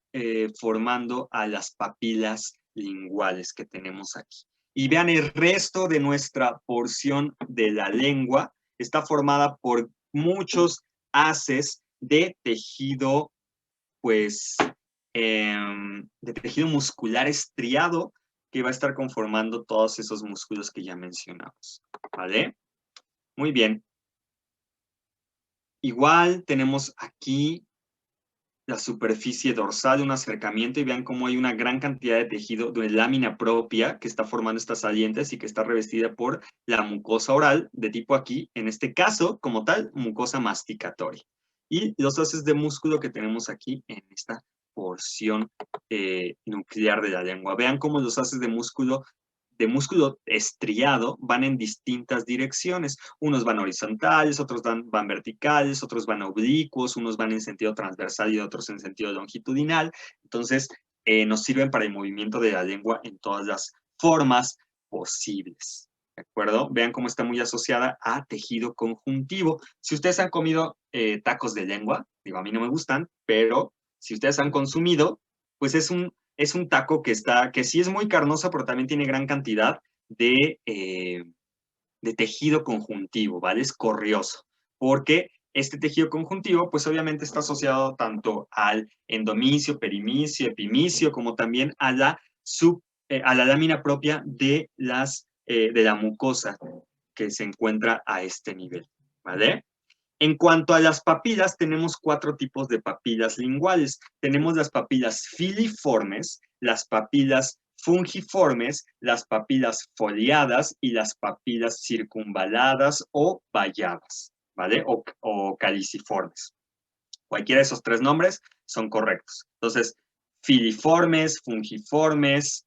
formando a las papilas linguales que tenemos aquí. Y vean, el resto de nuestra porción de la lengua está formada por muchos haces de tejido, pues, de tejido muscular estriado, que va a estar conformando todos esos músculos que ya mencionamos, ¿vale? Muy bien. Igual tenemos aquí la superficie dorsal, un acercamiento, y vean cómo hay una gran cantidad de tejido de lámina propia que está formando estas salientes y que está revestida por la mucosa oral de tipo aquí, en este caso, como tal, mucosa masticatoria. Y los haces de músculo que tenemos aquí en esta porción nuclear de la lengua. Vean cómo los haces de músculo estriado van en distintas direcciones. Unos van horizontales, otros van verticales, otros van oblicuos, unos van en sentido transversal y otros en sentido longitudinal. Entonces, nos sirven para el movimiento de la lengua en todas las formas posibles. ¿De acuerdo? Vean cómo está muy asociada a tejido conjuntivo. Si ustedes han comido tacos de lengua, digo, a mí no me gustan, pero si ustedes han consumido, pues es un taco que sí es muy carnoso, pero también tiene gran cantidad de tejido conjuntivo, ¿vale? Es corrioso, porque este tejido conjuntivo, pues obviamente está asociado tanto al endomicio, perimicio, epimicio, como también a la lámina propia de la mucosa que se encuentra a este nivel, ¿vale? En cuanto a las papilas, tenemos 4 tipos de papilas linguales. Tenemos las papilas filiformes, las papilas fungiformes, las papilas foliadas y las papilas circunvaladas o valladas, ¿vale? O caliciformes. Cualquiera de esos 3 nombres son correctos. Entonces, filiformes, fungiformes,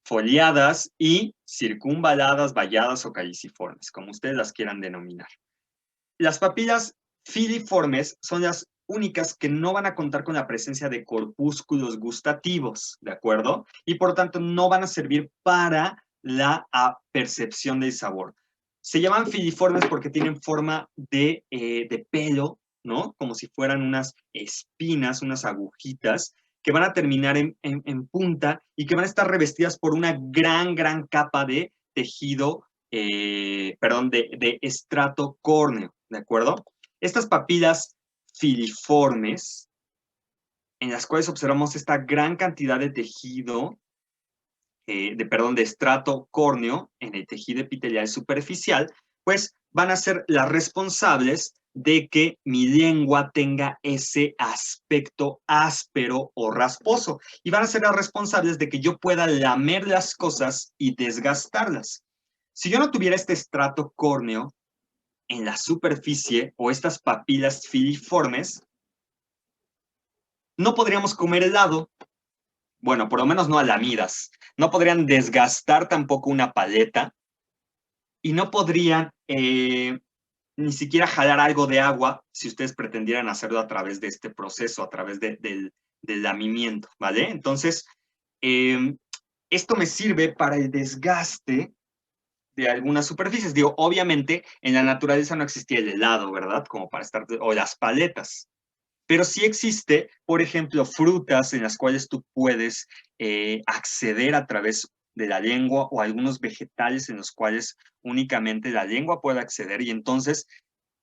foliadas y circunvaladas, valladas o caliciformes, como ustedes las quieran denominar. Las papilas filiformes son las únicas que no van a contar con la presencia de corpúsculos gustativos, ¿de acuerdo? Y por tanto no van a servir para la percepción del sabor. Se llaman filiformes porque tienen forma de pelo, ¿no? Como si fueran unas espinas, unas agujitas, que van a terminar en punta y que van a estar revestidas por una gran capa de tejido, de estrato córneo, ¿de acuerdo? Estas papilas filiformes, en las cuales observamos esta gran cantidad de tejido, de estrato córneo en el tejido epitelial superficial, pues van a ser las responsables de que mi lengua tenga ese aspecto áspero o rasposo. Y van a ser las responsables de que yo pueda lamer las cosas y desgastarlas. Si yo no tuviera este estrato córneo en la superficie o estas papilas filiformes, no podríamos comer helado. Bueno, por lo menos no a lamidas. No podrían desgastar tampoco una paleta y no podrían ni siquiera jalar algo de agua si ustedes pretendieran hacerlo a través de este proceso, a través del lamimiento, ¿vale? Entonces, esto me sirve para el desgaste de algunas superficies. Digo, obviamente, en la naturaleza no existía el helado, ¿verdad? Como para estar, o las paletas. Pero sí existe, por ejemplo, frutas en las cuales tú puedes acceder a través de la lengua, o algunos vegetales en los cuales únicamente la lengua puede acceder, y entonces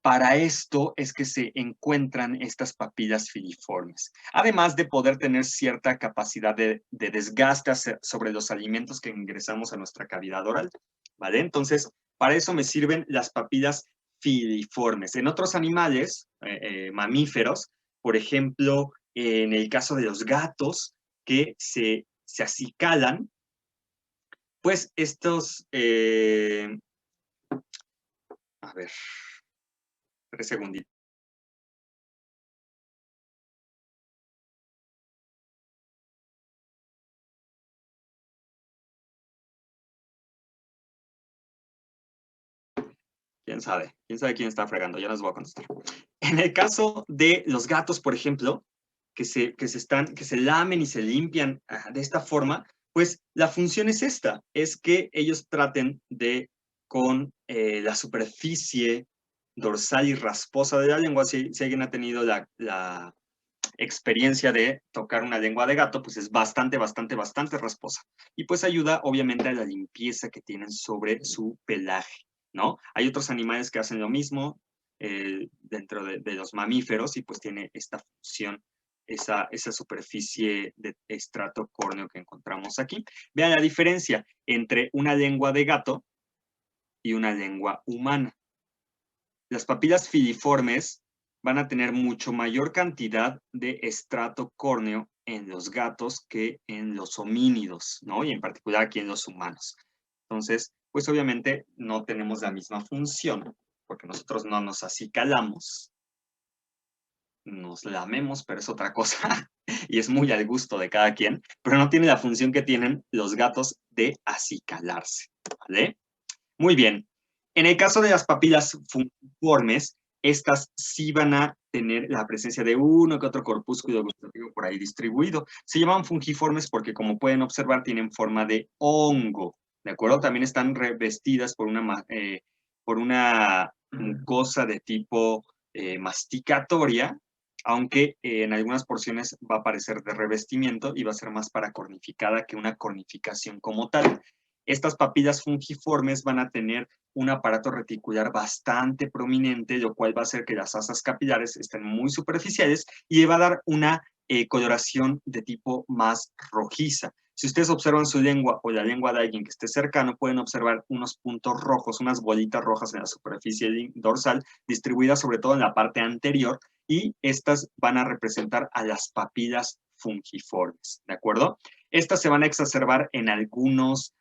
para esto es que se encuentran estas papilas filiformes, además de poder tener cierta capacidad de desgaste sobre los alimentos que ingresamos a nuestra cavidad oral, ¿vale? Entonces, para eso me sirven las papilas filiformes. En otros animales, mamíferos, por ejemplo, en el caso de los gatos que se acicalan, pues estos, a ver, 3 segunditos. ¿Quién sabe? ¿Quién sabe quién está fregando? Ya les voy a contestar. En el caso de los gatos, por ejemplo, que se lamen y se limpian de esta forma, pues la función es esta, es que ellos traten de, con la superficie dorsal y rasposa de la lengua, si alguien ha tenido experiencia de tocar una lengua de gato, pues es bastante rasposa. Y pues ayuda obviamente a la limpieza que tienen sobre su pelaje, ¿no? Hay otros animales que hacen lo mismo dentro de los mamíferos y pues tiene esta función, esa superficie de estrato córneo que encontramos aquí. Vean la diferencia entre una lengua de gato y una lengua humana. Las papilas filiformes van a tener mucho mayor cantidad de estrato córneo en los gatos que en los homínidos, ¿no? Y en particular aquí en los humanos. Entonces, pues obviamente no tenemos la misma función, porque nosotros no nos acicalamos, nos lamemos, pero es otra cosa, y es muy al gusto de cada quien, pero no tiene la función que tienen los gatos de acicalarse, ¿vale? Muy bien. En el caso de las papilas fungiformes, estas sí van a tener la presencia de uno que otro corpúsculo gustativo por ahí distribuido. Se llaman fungiformes porque, como pueden observar, tienen forma de hongo, ¿de acuerdo? También están revestidas por una mucosa de tipo masticatoria, aunque en algunas porciones va a aparecer de revestimiento y va a ser más para cornificada que una cornificación como tal. Estas papilas fungiformes van a tener un aparato reticular bastante prominente, lo cual va a hacer que las asas capilares estén muy superficiales y va a dar una coloración de tipo más rojiza. Si ustedes observan su lengua o la lengua de alguien que esté cercano, pueden observar unos puntos rojos, unas bolitas rojas en la superficie dorsal, distribuidas sobre todo en la parte anterior, y estas van a representar a las papilas fungiformes, ¿de acuerdo? Estas se van a exacerbar en algunas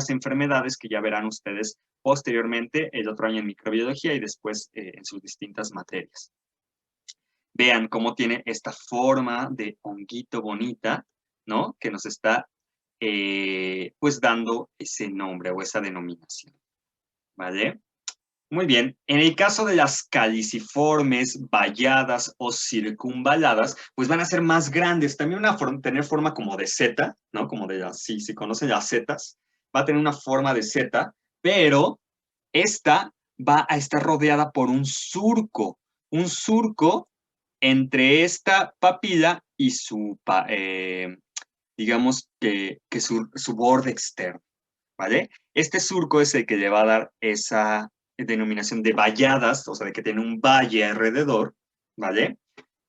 enfermedades que ya verán ustedes posteriormente, el otro año en microbiología y después en sus distintas materias. Vean cómo tiene esta forma de honguito bonita, ¿no? Que nos está pues dando ese nombre o esa denominación, ¿vale? Muy bien, en el caso de las caliciformes, valladas o circunvaladas, pues van a ser más grandes, también van a tener forma como de Z, ¿no? Como de las, si conocen las Zetas, va a tener una forma de Z, pero esta va a estar rodeada por un surco entre esta papila y digamos que su borde externo, ¿vale? Este surco es el que le va a dar esa denominación de valladas, o sea, de que tiene un valle alrededor, ¿vale?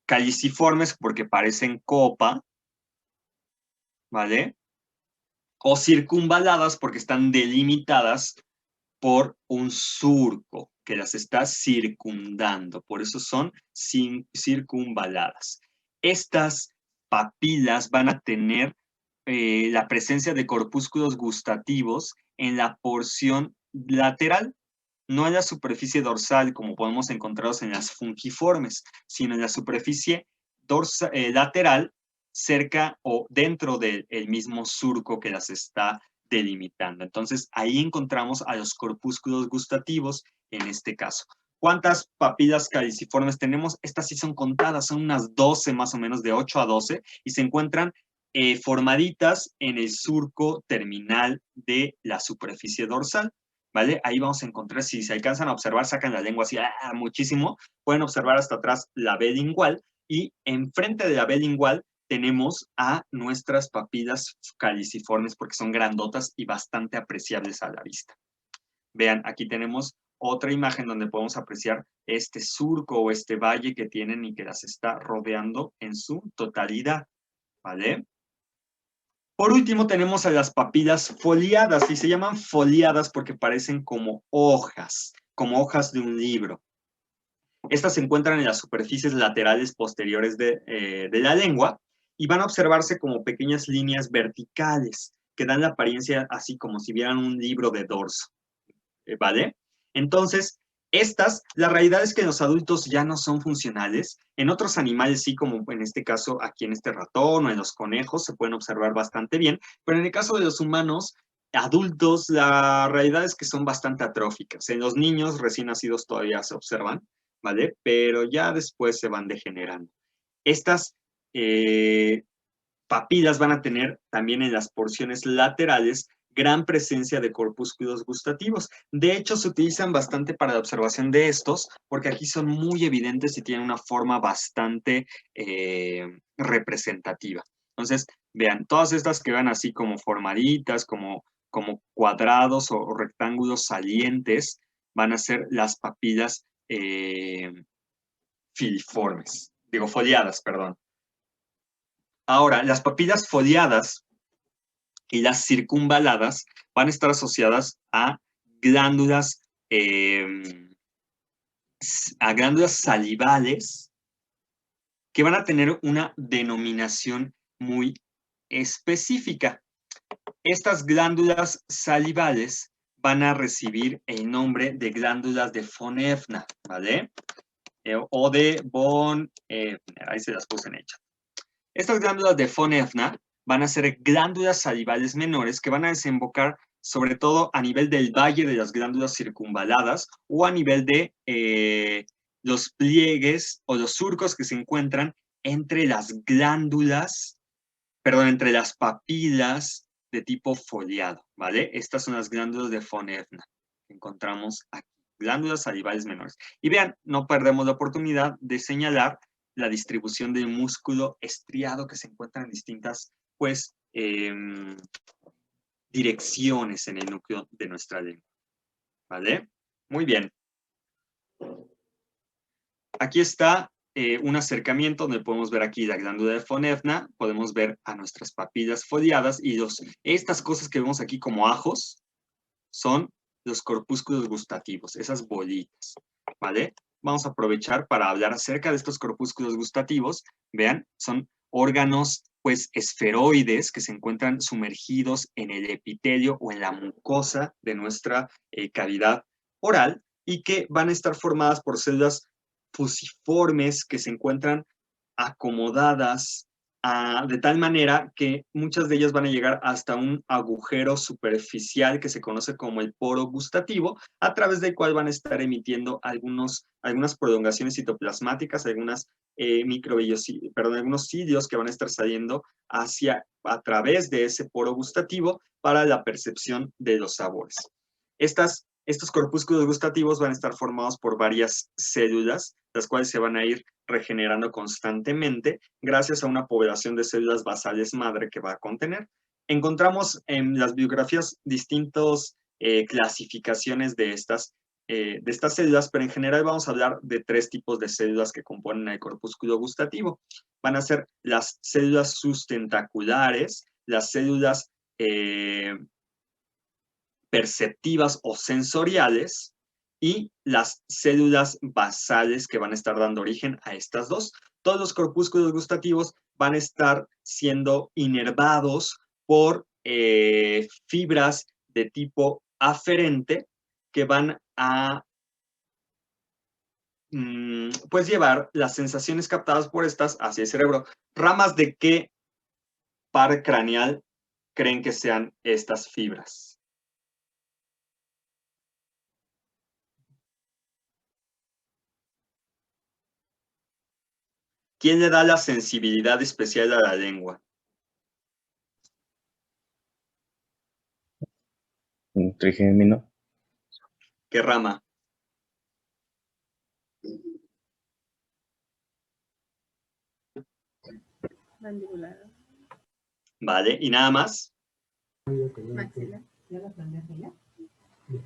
Caliciformes porque parecen copa, ¿vale? O circunvaladas porque están delimitadas por un surco que las está circundando, por eso son circunvaladas. Estas papilas van a tener la presencia de corpúsculos gustativos en la porción lateral, no en la superficie dorsal como podemos encontrarlos en las fungiformes, sino en la superficie lateral, cerca o dentro del mismo surco que las está delimitando. Entonces, ahí encontramos a los corpúsculos gustativos en este caso. ¿Cuántas papilas caliciformes tenemos? Estas sí son contadas, son unas 12 más o menos, de 8 a 12, y se encuentran formaditas en el surco terminal de la superficie dorsal, ¿vale? Ahí vamos a encontrar, si se alcanzan a observar, sacan la lengua así, muchísimo, pueden observar hasta atrás la B lingual, y enfrente de la B lingual tenemos a nuestras papilas caliciformes porque son grandotas y bastante apreciables a la vista. Vean, aquí tenemos otra imagen donde podemos apreciar este surco o este valle que tienen y que las está rodeando en su totalidad, ¿vale? Por último tenemos a las papilas foliadas, y se llaman foliadas porque parecen como hojas de un libro. Estas se encuentran en las superficies laterales posteriores de la lengua y van a observarse como pequeñas líneas verticales que dan la apariencia así como si vieran un libro de dorso, ¿vale? Entonces, la realidad es que en los adultos ya no son funcionales. En otros animales sí, como en este caso aquí en este ratón o en los conejos, se pueden observar bastante bien, pero en el caso de los humanos adultos, la realidad es que son bastante atróficas. En los niños recién nacidos todavía se observan, ¿vale? Pero ya después se van degenerando. Estas papilas van a tener también en las porciones laterales gran presencia de corpúsculos gustativos. De hecho, se utilizan bastante para la observación de estos, porque aquí son muy evidentes y tienen una forma bastante representativa. Entonces, vean, todas estas que van así como formaditas, como cuadrados o rectángulos salientes, van a ser las papilas filiformes, digo foliadas, perdón. Ahora, las papilas foliadas y las circunvaladas van a estar asociadas a glándulas salivales que van a tener una denominación muy específica. Estas glándulas salivales van a recibir el nombre de glándulas de von Effner, ¿vale? O de von Effner, ahí se las puse en el chat. Estas glándulas de von Effner van a ser glándulas salivales menores que van a desembocar sobre todo a nivel del valle de las glándulas circunvaladas o a nivel de los pliegues o los surcos que se encuentran entre las glándulas, perdón, entre las papilas de tipo foliado, ¿vale? Estas son las glándulas de von Effner que encontramos aquí, glándulas salivales menores. Y vean, no perdemos la oportunidad de señalar la distribución del músculo estriado que se encuentra en distintas, pues, direcciones en el núcleo de nuestra lengua, ¿vale? Muy bien. Aquí está un acercamiento donde podemos ver aquí la glándula de von Effner, podemos ver a nuestras papilas foliadas y estas cosas que vemos aquí como ajos son los corpúsculos gustativos, esas bolitas, ¿vale? Vamos a aprovechar para hablar acerca de estos corpúsculos gustativos. Vean, son órganos pues esferoides que se encuentran sumergidos en el epitelio o en la mucosa de nuestra cavidad oral y que van a estar formadas por células fusiformes que se encuentran acomodadas de tal manera que muchas de ellas van a llegar hasta un agujero superficial que se conoce como el poro gustativo, a través del cual van a estar emitiendo algunas prolongaciones citoplasmáticas, algunos cilios que van a estar saliendo a través de ese poro gustativo para la percepción de los sabores. Estos corpúsculos gustativos van a estar formados por varias células, las cuales se van a ir regenerando constantemente gracias a una población de células basales madre que va a contener. Encontramos en las bibliografías distintas clasificaciones de estas células, pero en general vamos a hablar de 3 tipos de células que componen el corpúsculo gustativo. Van a ser las células sustentaculares, las células perceptivas o sensoriales y las células basales que van a estar dando origen a estas dos. Todos los corpúsculos gustativos van a estar siendo inervados por fibras de tipo aferente que van a pues llevar las sensaciones captadas por estas hacia el cerebro. ¿Ramas de qué par craneal creen que sean estas fibras? ¿Quién le da la sensibilidad especial a la lengua? Un trigémino. ¿Qué rama? Mandibular. Vale, ¿y nada más? Maxila.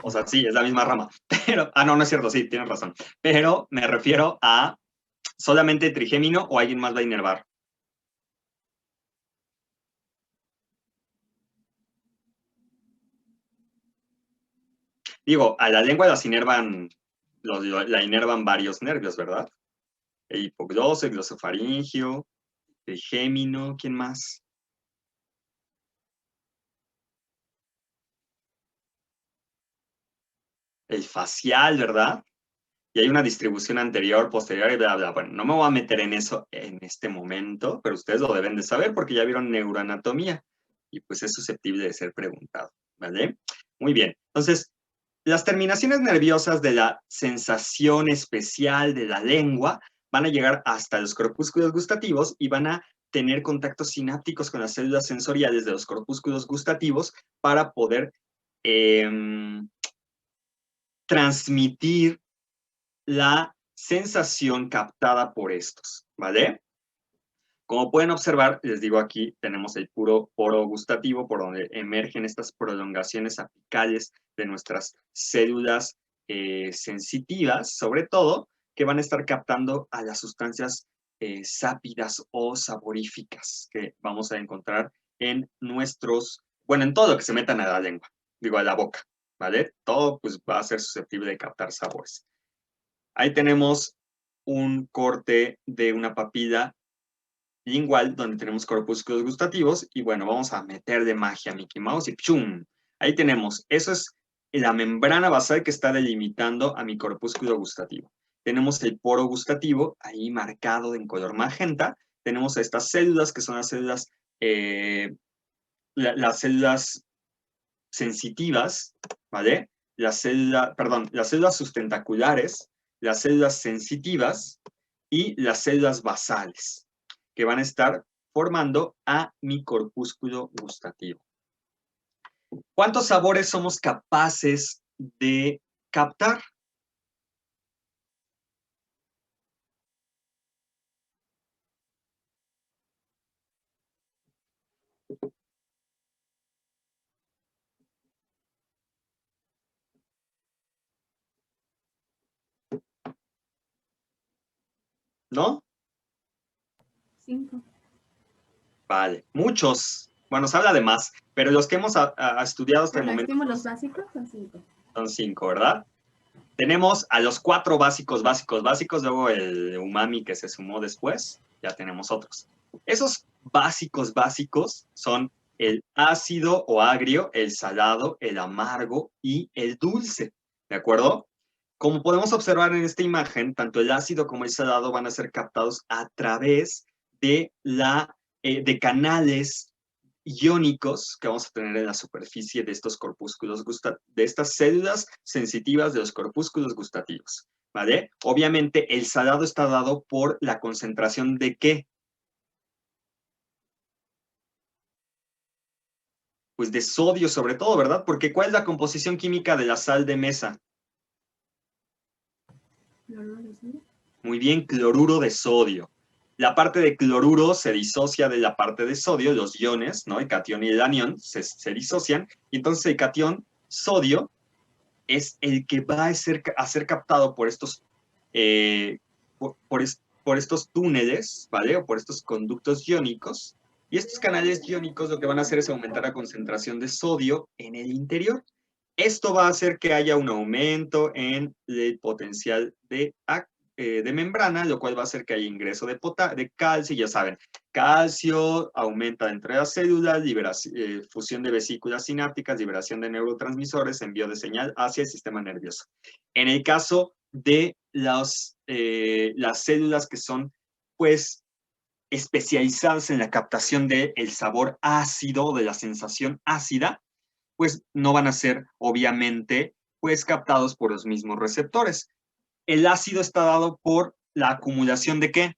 O sea, sí, es la misma rama. Pero, no, no es cierto, sí, tienes razón. Pero me refiero a solamente trigémino o alguien más va a inervar. Digo, a la lengua la inervan varios nervios, ¿verdad? El hipogloso, el glosofaringio, trigémino, ¿quién más? El facial, ¿verdad? Y hay una distribución anterior, posterior y bla, bla. Bueno, no me voy a meter en eso en este momento, pero ustedes lo deben de saber porque ya vieron neuroanatomía y pues es susceptible de ser preguntado, ¿vale? Muy bien. Entonces, las terminaciones nerviosas de la sensación especial de la lengua van a llegar hasta los corpúsculos gustativos y van a tener contactos sinápticos con las células sensoriales de los corpúsculos gustativos para poder transmitir la sensación captada por estos, ¿vale? Como pueden observar, les digo aquí, tenemos el puro poro gustativo por donde emergen estas prolongaciones apicales de nuestras células sensitivas, sobre todo, que van a estar captando a las sustancias sápidas o saboríficas que vamos a encontrar en nuestros, bueno, en todo lo que se metan a la lengua, digo, a la boca, ¿vale? Todo pues va a ser susceptible de captar sabores. Ahí tenemos un corte de una papila lingual donde tenemos corpúsculos gustativos y bueno, vamos a meterle magia a Mickey Mouse y ¡pum! Ahí tenemos, eso es la membrana basal que está delimitando a mi corpúsculo gustativo. Tenemos el poro gustativo ahí marcado en color magenta. Tenemos a estas células que son las células, las células sensitivas, ¿vale? Las células sustentaculares, las células sensitivas y las células basales, que van a estar formando a mi corpúsculo gustativo. ¿Cuántos sabores somos capaces de captar? ¿No? 5. Vale, muchos. Bueno, se habla de más, pero los que hemos estudiado hasta el momento ¿Los básicos o 5? son 5, ¿verdad? Tenemos a los 4 básicos, luego el umami que se sumó después, ya tenemos otros. Esos básicos son el ácido o agrio, el salado, el amargo y el dulce, ¿de acuerdo? Como podemos observar en esta imagen, tanto el ácido como el salado van a ser captados a través de de canales iónicos que vamos a tener en la superficie de estos corpúsculos de estas células sensitivas de los corpúsculos gustativos, ¿vale? Obviamente el salado está dado por la concentración de ¿qué? Pues de sodio sobre todo, ¿verdad? Porque ¿cuál es la composición química de la sal de mesa? Muy bien, cloruro de sodio. La parte de cloruro se disocia de la parte de sodio, los iones, ¿no? El catión y el anión se disocian, y entonces el catión sodio es el que va a ser captado por estos, por estos túneles, ¿vale? O por estos conductos iónicos, y estos canales iónicos lo que van a hacer es aumentar la concentración de sodio en el interior. Esto va a hacer que haya un aumento en el potencial de membrana, lo cual va a hacer que haya ingreso de calcio, ya saben, calcio aumenta dentro de las células, fusión de vesículas sinápticas, liberación de neurotransmisores, envío de señal hacia el sistema nervioso. En el caso de las células que son, pues, especializadas en la captación del sabor ácido, de la sensación ácida, pues no van a ser, obviamente, pues captados por los mismos receptores. El ácido está dado por la acumulación de ¿qué?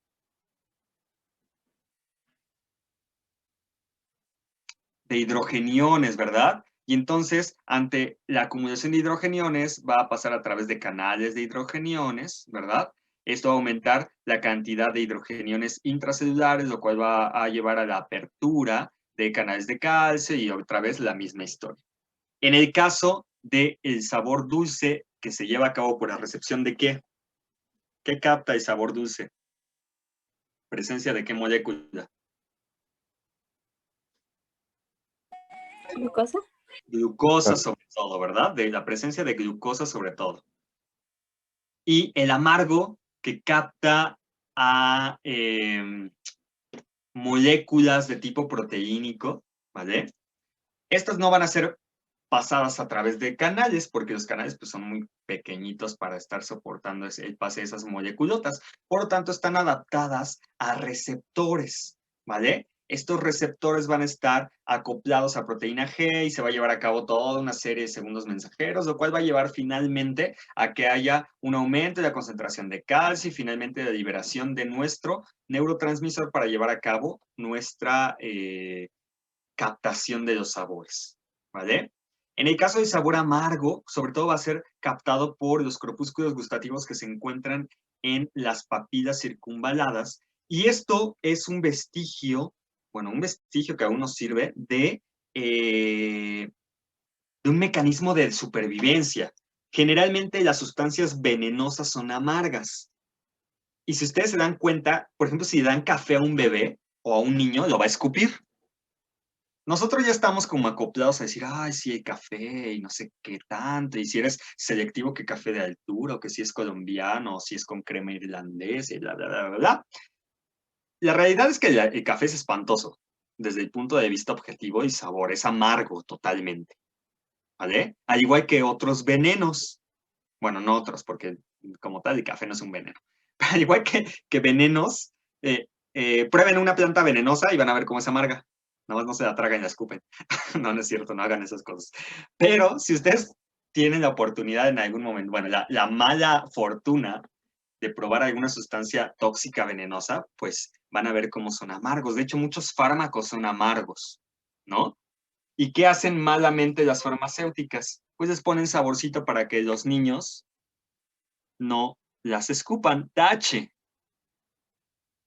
De hidrogeniones, ¿verdad? Y entonces, ante la acumulación de hidrogeniones, va a pasar a través de canales de hidrogeniones, ¿verdad? Esto va a aumentar la cantidad de hidrogeniones intracelulares, lo cual va a llevar a la apertura de canales de calcio y otra vez la misma historia. En el caso del sabor dulce que se lleva a cabo por la recepción de ¿qué? ¿Qué capta el sabor dulce? ¿Presencia de qué molécula? ¿Glucosa? Glucosa sobre todo, ¿verdad? De la presencia de glucosa sobre todo. Y el amargo que capta a moléculas de tipo proteínico, ¿vale? Estas no van a ser pasadas a través de canales, porque los canales pues, son muy pequeñitos para estar soportando el pase de esas moleculotas. Por lo tanto, están adaptadas a receptores, ¿vale? estos receptores van a estar acoplados a proteína G y se va a llevar a cabo toda una serie de segundos mensajeros, lo cual va a llevar finalmente a que haya un aumento de la concentración de calcio y finalmente la liberación de nuestro neurotransmisor para llevar a cabo nuestra captación de los sabores, ¿vale? En el caso del sabor amargo, sobre todo va a ser captado por los corpúsculos gustativos que se encuentran en las papilas circunvaladas, y esto es un vestigio, bueno, un vestigio que aún nos sirve de un mecanismo de supervivencia. Generalmente las sustancias venenosas son amargas. Y si ustedes se dan cuenta, por ejemplo, si dan café a un bebé o a un niño, lo va a escupir. Nosotros ya estamos como acoplados a decir, ay, sí, hay café y no sé qué tanto, y si eres selectivo, qué café de altura, o que si es colombiano, o si es con crema irlandesa, y bla, bla, bla, bla, bla. La realidad es que el café es espantoso, desde el punto de vista objetivo y sabor, es amargo totalmente, ¿vale? Al igual que otros venenos, bueno, no otros, porque como tal el café no es un veneno, pero al igual que venenos, prueben una planta venenosa y van a ver cómo es amarga. Nada más no se la tragan y la escupen. No, no es cierto, no hagan esas cosas. Pero si ustedes tienen la oportunidad en algún momento, bueno, la mala fortuna de probar alguna sustancia tóxica venenosa, pues van a ver cómo son amargos. De hecho, muchos fármacos son amargos, ¿no? ¿Y qué hacen malamente las farmacéuticas? Pues les ponen saborcito para que los niños no las escupan. Tache.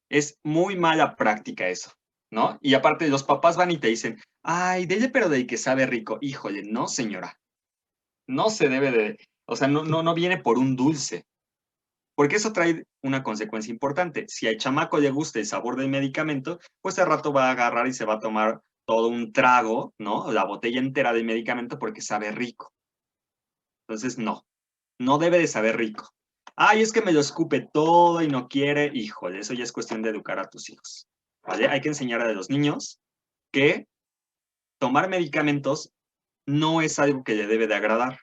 Es muy mala práctica eso, ¿no? Y aparte los papás van y te dicen, ay, dele pero del que sabe rico. Híjole, no, señora. No se debe de, o sea, no viene por un dulce. Porque eso trae una consecuencia importante. Si al chamaco le gusta el sabor del medicamento, pues al rato va a agarrar y se va a tomar todo un trago, ¿no? La botella entera del medicamento porque sabe rico. Entonces, no debe de saber rico. Ay, es que me lo escupe todo y no quiere. Híjole, eso ya es cuestión de educar a tus hijos, ¿vale? Hay que enseñar a los niños que tomar medicamentos no es algo que le debe de agradar,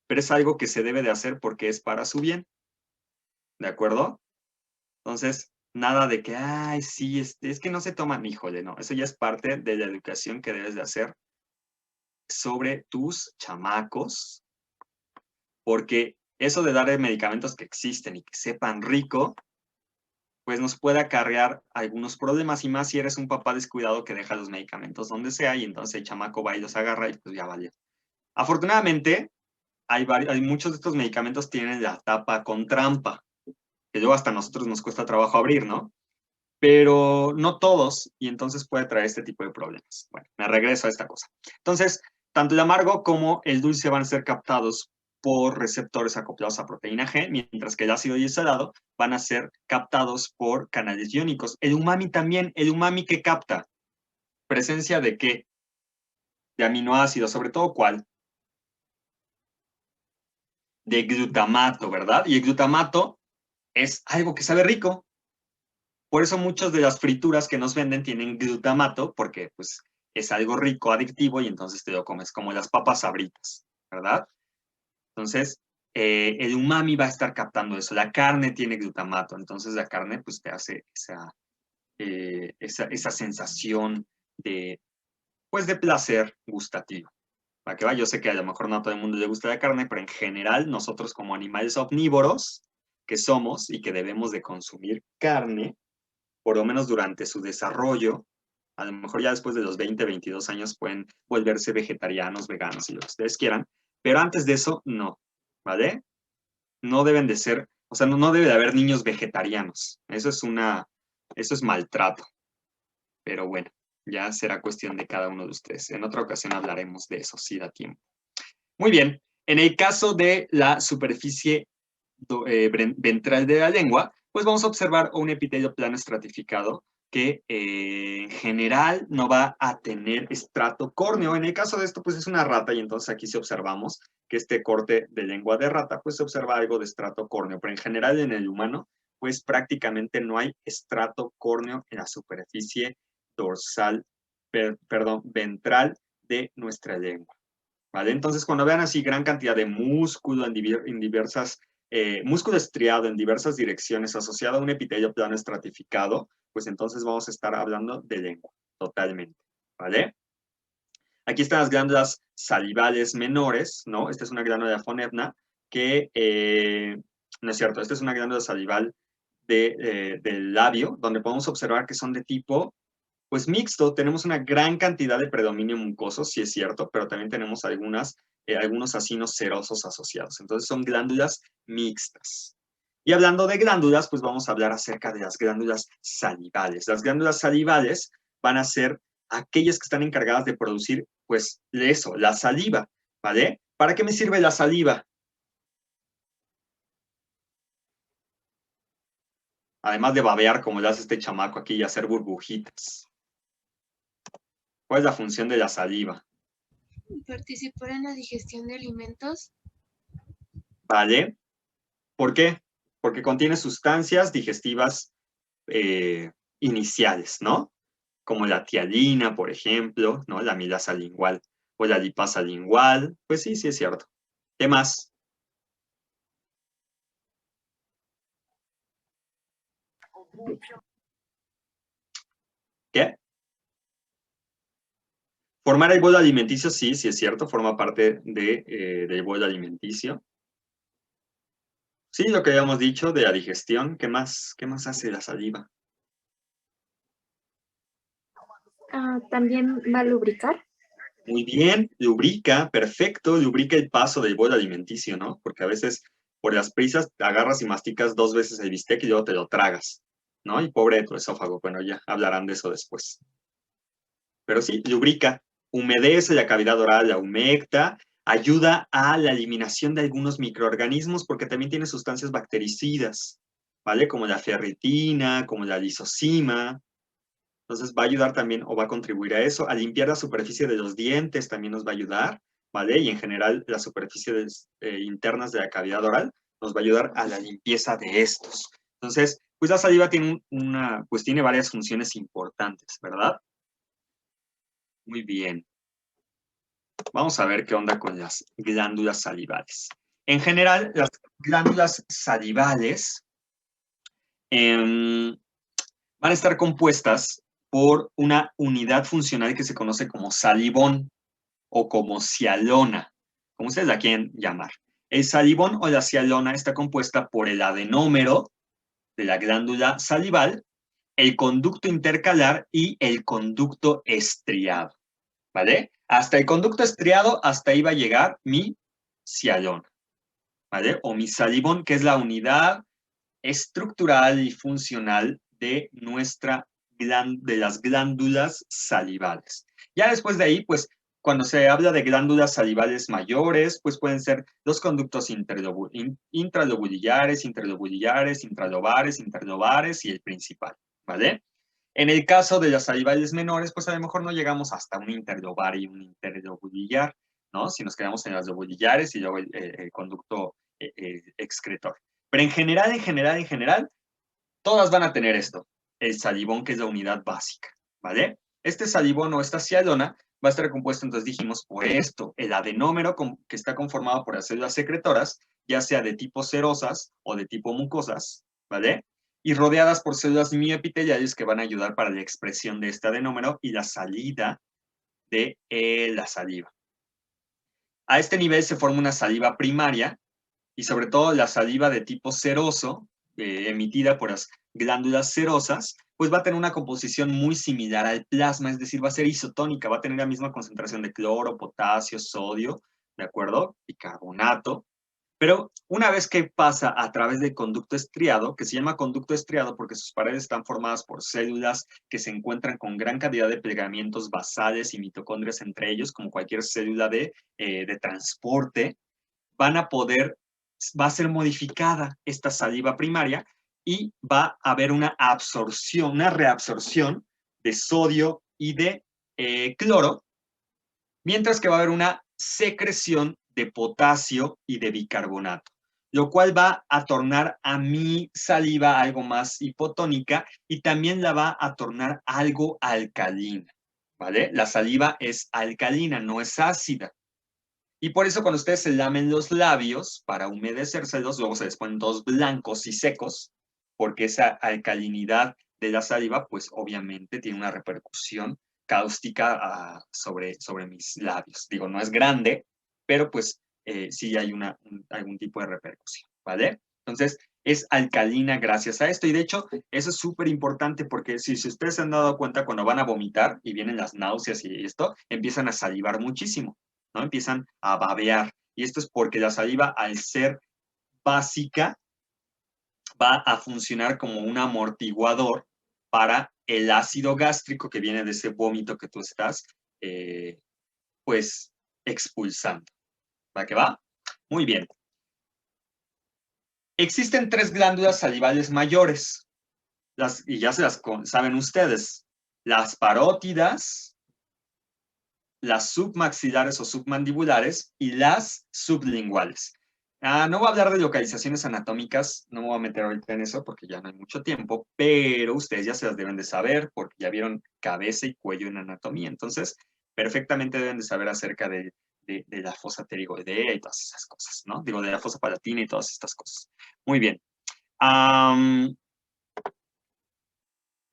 pero es algo que se debe de hacer porque es para su bien, ¿de acuerdo? Entonces, nada de que, ay, sí, es que no se toman, híjole, no. Eso ya es parte de la educación que debes de hacer sobre tus chamacos, porque eso de darle medicamentos que existen y que sepan rico, pues nos puede acarrear algunos problemas, y más si eres un papá descuidado que deja los medicamentos donde sea y entonces el chamaco va y los agarra y pues ya valió. Afortunadamente, hay muchos de estos medicamentos tienen la tapa con trampa, que luego hasta a nosotros nos cuesta trabajo abrir, ¿no? Pero no todos, y entonces puede traer este tipo de problemas. Bueno, me regreso a esta cosa. Entonces, tanto el amargo como el dulce van a ser captados por receptores acoplados a proteína G, mientras que el ácido y el salado van a ser captados por canales iónicos. El umami también, el umami que capta, ¿presencia de qué? De aminoácidos, sobre todo ¿cuál? De glutamato, ¿verdad? Y el glutamato es algo que sabe rico. Por eso muchas de las frituras que nos venden tienen glutamato, porque pues es algo rico, adictivo, y entonces te lo comes como las papas Sabritas, ¿verdad? Entonces, el umami va a estar captando eso. La carne tiene glutamato, entonces la carne pues te hace esa sensación de, pues, de placer gustativo. ¿Para qué va? Yo sé que a lo mejor no a todo el mundo le gusta la carne, pero en general nosotros como animales omnívoros que somos y que debemos de consumir carne, por lo menos durante su desarrollo, a lo mejor ya después de los 20, 22 años pueden volverse vegetarianos, veganos y lo que ustedes quieran, pero antes de eso, no, ¿vale? No deben de ser, o sea, no debe de haber niños vegetarianos. Eso es maltrato. Pero bueno, ya será cuestión de cada uno de ustedes. En otra ocasión hablaremos de eso, si da tiempo. Muy bien, en el caso de la superficie ventral de la lengua, pues vamos a observar un epitelio plano estratificado que en general no va a tener estrato córneo. En el caso de esto, pues es una rata, y entonces aquí sí observamos que este corte de lengua de rata, pues se observa algo de estrato córneo, pero en general en el humano, pues prácticamente no hay estrato córneo en la superficie dorsal, ventral de nuestra lengua, ¿vale? Entonces, cuando vean así gran cantidad de músculo en diversas músculo estriado en diversas direcciones asociado a un epitelio plano estratificado, pues entonces vamos a estar hablando de lengua. totalmente, ¿vale? Aquí están las glándulas salivales menores, ¿no? Esta es una glándula fonebna que, no es cierto, esta es una glándula salival del labio, donde podemos observar que son de tipo, pues mixto. Tenemos una gran cantidad de predominio mucoso, sí es cierto, pero también tenemos algunos acinos serosos asociados. Entonces son glándulas mixtas. Y hablando de glándulas, pues vamos a hablar acerca de las glándulas salivales. Las glándulas salivales van a ser aquellas que están encargadas de producir, pues, eso, la saliva, ¿vale? ¿Para qué me sirve la saliva? Además de babear como le hace este chamaco aquí y hacer burbujitas. ¿Cuál es la función de la saliva? Participar en la digestión de alimentos. ¿Vale? ¿Por qué? Porque contiene sustancias digestivas iniciales, ¿no? Como la tialina, por ejemplo, ¿no? La amilasa lingual o la lipasa lingual. Pues sí, sí es cierto. ¿Qué más? ¿Qué? Formar el bolo alimenticio, sí, sí es cierto, forma parte del bolo alimenticio. Sí, lo que habíamos dicho de la digestión. ¿Qué más? ¿Qué más hace la saliva? También va a lubricar. Muy bien, lubrica, perfecto, lubrica el paso del bolo alimenticio, ¿no? Porque a veces por las prisas te agarras y masticas 2 veces el bistec y luego te lo tragas, ¿no? Y pobre de tu esófago, bueno, ya hablarán de eso después. Pero sí, lubrica, humedece la cavidad oral, la humecta, ayuda a la eliminación de algunos microorganismos porque también tiene sustancias bactericidas, ¿vale? Como la ferritina, como la lisocima. Entonces va a ayudar también o va a contribuir a eso. A limpiar la superficie de los dientes también nos va a ayudar, ¿vale? Y en general las superficies internas de la cavidad oral nos va a ayudar a la limpieza de estos. Entonces, pues la saliva tiene pues tiene varias funciones importantes, ¿verdad? Muy bien. Vamos a ver qué onda con las glándulas salivales. En general, las glándulas salivales van a estar compuestas por una unidad funcional que se conoce como salivón o como cialona, como ustedes la quieren llamar. El salivón o la cialona está compuesta por el adenómero de la glándula salival, el conducto intercalar y el conducto estriado, ¿vale? Hasta el conducto estriado, hasta ahí va a llegar mi cialona, ¿vale? O mi salivón, que es la unidad estructural y funcional de las glándulas salivales. Ya después de ahí, pues, cuando se habla de glándulas salivales mayores, pues pueden ser los conductos intralobulillares, interlobares y el principal, ¿vale? En el caso de las salivales menores, pues a lo mejor no llegamos hasta un interlobar y un interlobulillar, ¿no? Si nos quedamos en las lobulillares y luego el conducto excretor. Pero en general, todas van a tener esto, el salivón, que es la unidad básica, ¿vale? Este salivón o esta cialona va a estar compuesto, entonces dijimos, por esto, el adenómero que está conformado por las células secretoras, ya sea de tipo serosas o de tipo mucosas, ¿vale? Y rodeadas por células mioepiteliales que van a ayudar para la expresión de este adenómero y la salida de la saliva. A este nivel se forma una saliva primaria, y sobre todo la saliva de tipo seroso, emitida por las glándulas serosas, pues va a tener una composición muy similar al plasma, es decir, va a ser isotónica, va a tener la misma concentración de cloro, potasio, sodio, ¿de acuerdo? Bicarbonato. Pero una vez que pasa a través del conducto estriado, que se llama conducto estriado porque sus paredes están formadas por células que se encuentran con gran cantidad de plegamientos basales y mitocondrias entre ellos, como cualquier célula de transporte, va a ser modificada esta saliva primaria y va a haber una absorción, una reabsorción de sodio y de cloro, mientras que va a haber una secreción de potasio y de bicarbonato, lo cual va a tornar a mi saliva algo más hipotónica y también la va a tornar algo alcalina, ¿vale? La saliva es alcalina, no es ácida. Y por eso cuando ustedes se lamen los labios para humedecérselos, luego se les ponen todos blancos y secos, porque esa alcalinidad de la saliva, pues obviamente tiene una repercusión cáustica sobre mis labios. Digo, no es grande, pero pues sí hay algún tipo de repercusión, ¿vale? Entonces, es alcalina gracias a esto. Y de hecho, eso es súper importante porque si ustedes se han dado cuenta, cuando van a vomitar y vienen las náuseas y esto, empiezan a salivar muchísimo, ¿no? Empiezan a babear. Y esto es porque la saliva, al ser básica, va a funcionar como un amortiguador para el ácido gástrico que viene de ese vómito que tú estás, pues, expulsando. ¿Va que va? Muy bien. Existen 3 glándulas salivales mayores, y ya se las saben ustedes, las parótidas, las submaxilares o submandibulares y las sublinguales. No voy a hablar de localizaciones anatómicas, no me voy a meter ahorita en eso porque ya no hay mucho tiempo, pero ustedes ya se las deben de saber porque ya vieron cabeza y cuello en anatomía, entonces perfectamente deben de saber acerca de la fosa pterigoidea y todas esas cosas, ¿no? Digo, de la fosa palatina y todas estas cosas. Muy bien.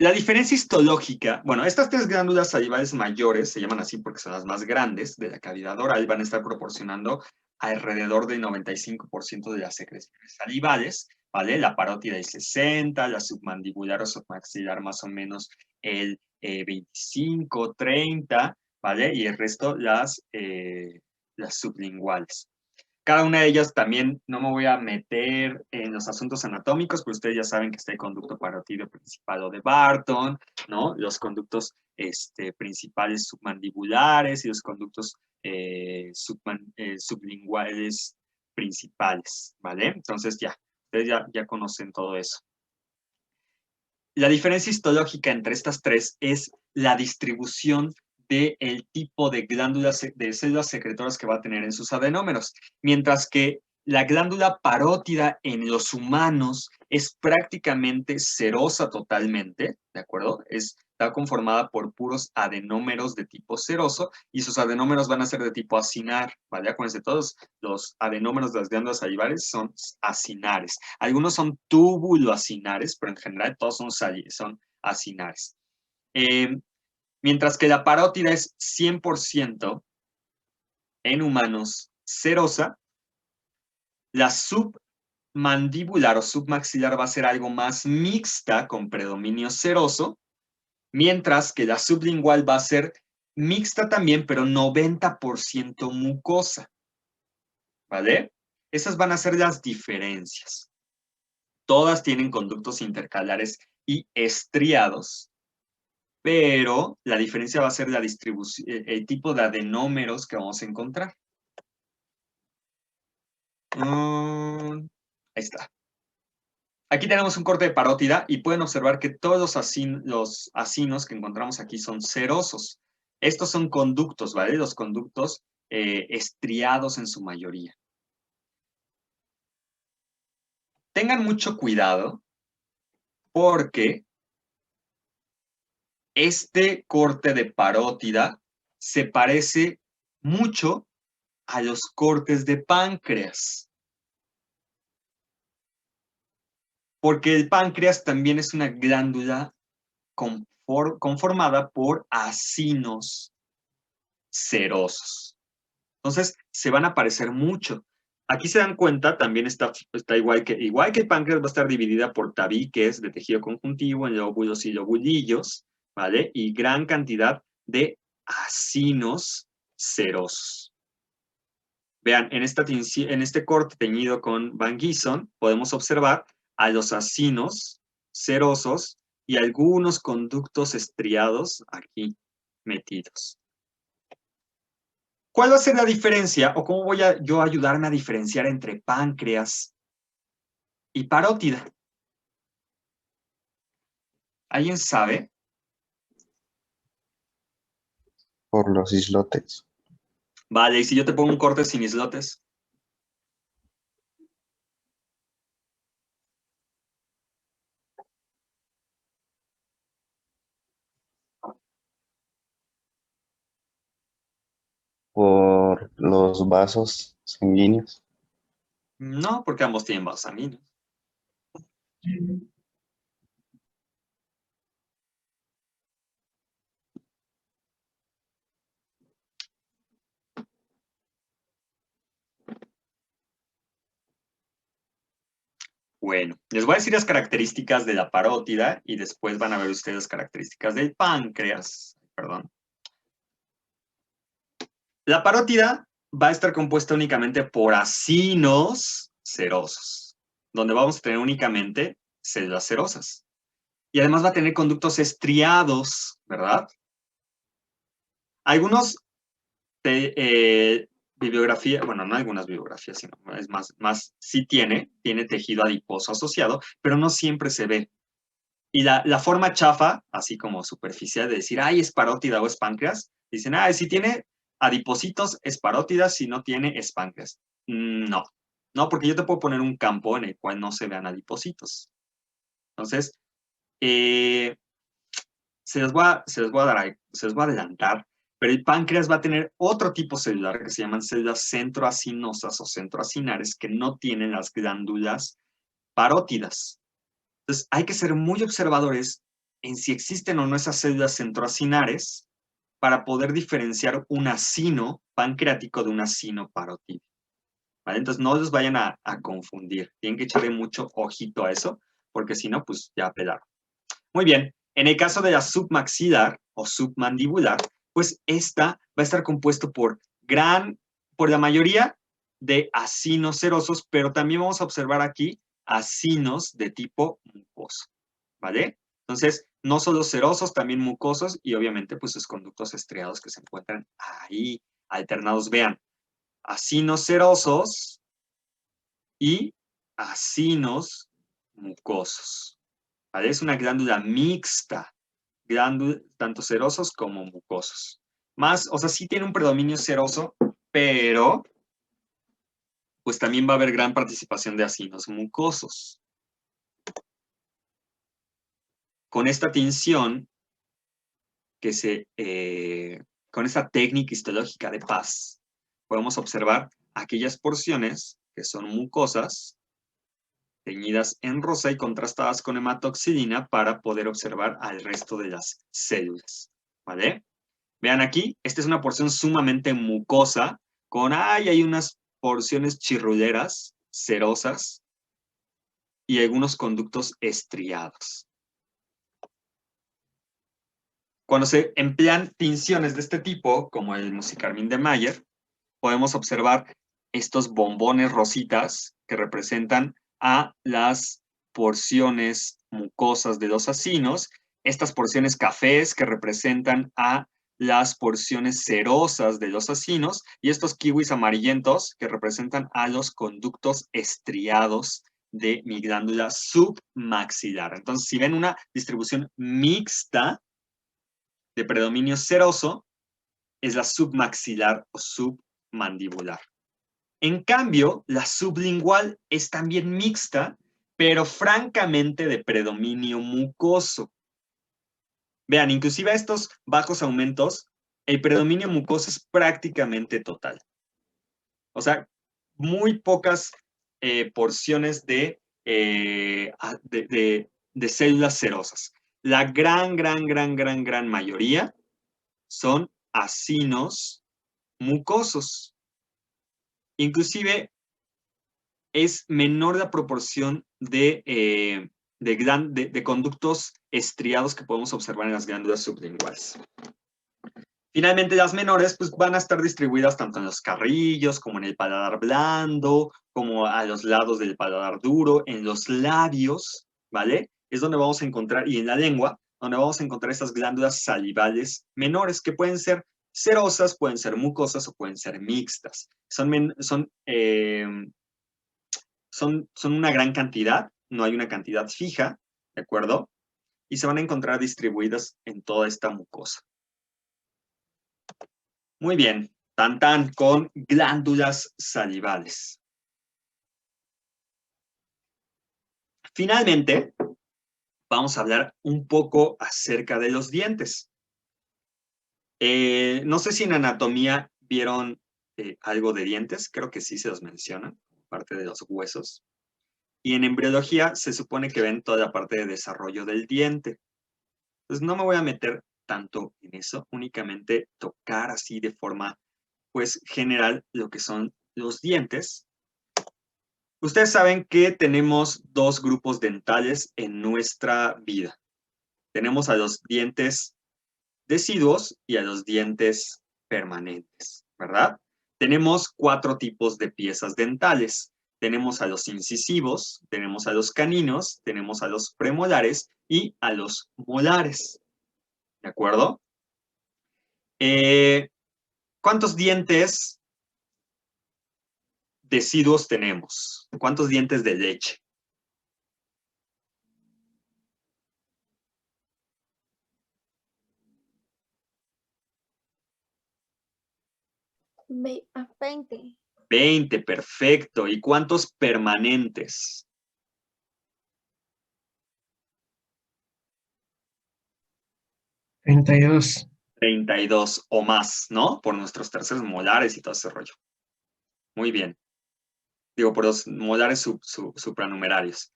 La diferencia histológica, bueno, estas 3 glándulas salivales mayores se llaman así porque son las más grandes de la cavidad oral, van a estar proporcionando alrededor del 95% de las secreciones salivales, ¿vale? La parótida el 60%, la submandibular o submaxilar más o menos el 25, 30, ¿vale? Y el resto las sublinguales. Cada una de ellas también no me voy a meter en los asuntos anatómicos, pero ustedes ya saben que está el conducto parotídeo principal o de Barton, ¿no? Los conductos principales submandibulares y los conductos sublinguales principales, ¿vale? Entonces ustedes ya conocen todo eso. La diferencia histológica entre estas 3 es la distribución del tipo de glándulas, de células secretoras que va a tener en sus adenómeros, mientras que la glándula parótida en los humanos es prácticamente serosa totalmente, ¿de acuerdo? Está conformada por puros adenómeros de tipo seroso y sus adenómeros van a ser de tipo acinar, ¿vale? Acuérdense, todos los adenómeros de las glándulas salivares son acinares. Algunos son tubuloacinares, pero en general todos son acinares. Mientras que la parótida es 100% en humanos serosa, la submandibular o submaxilar va a ser algo más mixta con predominio seroso, mientras que la sublingual va a ser mixta también, pero 90% mucosa. ¿Vale? Esas van a ser las diferencias. Todas tienen conductos intercalares y estriados, pero la diferencia va a ser la distribución, el tipo de adenómeros que vamos a encontrar. Ahí está. Aquí tenemos un corte de parótida y pueden observar que todos los acinos que encontramos aquí son serosos. Estos son conductos, ¿vale? Los conductos estriados en su mayoría. Tengan mucho cuidado porque este corte de parótida se parece mucho a los cortes de páncreas. Porque el páncreas también es una glándula conformada por acinos serosos. Entonces, se van a parecer mucho. Aquí se dan cuenta, también está igual que el páncreas va a estar dividida por tabiques de tejido conjuntivo en lóbulos y lobulillos, ¿vale? Y gran cantidad de acinos serosos. Vean, en este corte teñido con Van Gieson, podemos observar a los acinos serosos y algunos conductos estriados aquí metidos. ¿Cuál va a ser la diferencia o cómo voy yo a ayudarme a diferenciar entre páncreas y parótida? ¿Alguien sabe? Por los islotes. Vale, y si yo te pongo un corte sin islotes. Por los vasos sanguíneos. No, porque ambos tienen vasos sanguíneos. Bueno, les voy a decir las características de la parótida y después van a ver ustedes las características del páncreas. Perdón. La parótida va a estar compuesta únicamente por acinos serosos, donde vamos a tener únicamente células serosas. Y además va a tener conductos estriados, ¿verdad? Algunos bibliografía, bueno, no algunas bibliografías, sino es más sí tiene tejido adiposo asociado, pero no siempre se ve. Y la forma chafa, así como superficial de decir, ay, es parótida o es páncreas, dicen, si tiene adipocitos es parótida, si no tiene es páncreas. No, no, porque yo te puedo poner un campo en el cual no se vean adipocitos. Entonces, se los voy a adelantar, pero el páncreas va a tener otro tipo celular que se llaman células centroacinosas o centroacinares que no tienen las glándulas parótidas. Entonces, hay que ser muy observadores en si existen o no esas células centroacinares para poder diferenciar un acino pancreático de un acino parótido. ¿Vale? Entonces, no los vayan a confundir. Tienen que echarle mucho ojito a eso, porque si no, pues ya pelaron. Muy bien. En el caso de la submaxilar o submandibular, pues esta va a estar compuesto por la mayoría de acinos serosos, pero también vamos a observar aquí acinos de tipo mucoso, ¿vale? Entonces, no solo serosos, también mucosos y obviamente pues sus conductos estriados que se encuentran ahí alternados. Vean, acinos serosos y acinos mucosos, ¿vale? Es una glándula mixta, tanto serosos como mucosos. O sea, sí tiene un predominio seroso, pero pues también va a haber gran participación de acinos mucosos. Con esta tinción, con esta técnica histológica de Paz, podemos observar aquellas porciones que son mucosas, teñidas en rosa y contrastadas con hematoxilina para poder observar al resto de las células, ¿vale? Vean aquí, esta es una porción sumamente mucosa, hay unas porciones chirruleras, cerosas, y algunos conductos estriados. Cuando se emplean tinciones de este tipo, como el musicarmín de Mayer, podemos observar estos bombones rositas que representan a las porciones mucosas de los acinos, estas porciones cafés que representan a las porciones cerosas de los acinos y estos kiwis amarillentos que representan a los conductos estriados de mi glándula submaxilar. Entonces, si ven una distribución mixta de predominio seroso, es la submaxilar o submandibular. En cambio, la sublingual es también mixta, pero francamente de predominio mucoso. Vean, inclusive a estos bajos aumentos, el predominio mucoso es prácticamente total. O sea, muy pocas porciones de células serosas. La gran mayoría son acinos mucosos. Inclusive es menor la proporción de conductos estriados que podemos observar en las glándulas sublinguales. Finalmente, las menores pues, van a estar distribuidas tanto en los carrillos, como en el paladar blando, como a los lados del paladar duro, en los labios, ¿vale? Es donde vamos a encontrar, y en la lengua, donde vamos a encontrar estas glándulas salivales menores, que pueden ser cerosas, pueden ser mucosas o pueden ser mixtas. Son una gran cantidad, no hay una cantidad fija, ¿de acuerdo? Y se van a encontrar distribuidas en toda esta mucosa. Muy bien, con glándulas salivales. Finalmente, vamos a hablar un poco acerca de los dientes. No sé si en anatomía vieron algo de dientes, creo que sí se los mencionan, parte de los huesos. Y en embriología se supone que ven toda la parte de desarrollo del diente. Entonces no me voy a meter tanto en eso, únicamente tocar así de forma pues general lo que son los dientes. Ustedes saben que tenemos dos grupos dentales en nuestra vida. Tenemos a los dientes deciduos y a los dientes permanentes, ¿verdad? Tenemos 4 tipos de piezas dentales. Tenemos a los incisivos, tenemos a los caninos, tenemos a los premolares y a los molares. ¿De acuerdo? ¿Cuántos dientes deciduos tenemos? ¿Cuántos dientes de leche? A 20. 20, perfecto. ¿Y cuántos permanentes? 32. 32 o más, ¿no? Por nuestros terceros molares y todo ese rollo. Muy bien. Digo, por los molares supranumerarios.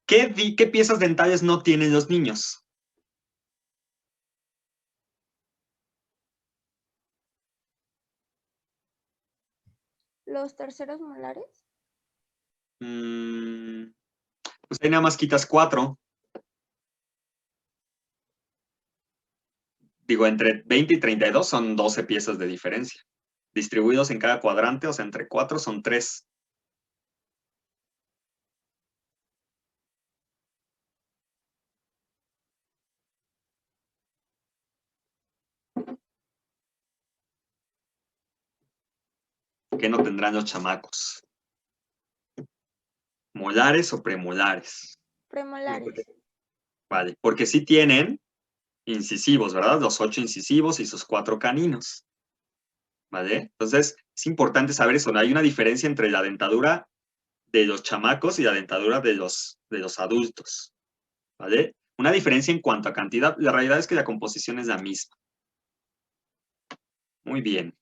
¿Qué piezas dentales no tienen los niños? ¿Los terceros molares? Pues ahí nada más quitas 4. Digo, entre 20 y 32 son 12 piezas de diferencia. Distribuidos en cada cuadrante, o sea, entre 4 son 3. ¿Qué no tendrán los chamacos? ¿Molares o premolares? Premolares. Vale, porque sí tienen incisivos, ¿verdad? Los 8 incisivos y sus 4 caninos. ¿Vale? Entonces, es importante saber eso, ¿no? Hay una diferencia entre la dentadura de los chamacos y la dentadura de los adultos. ¿Vale? Una diferencia en cuanto a cantidad. La realidad es que la composición es la misma. Muy bien.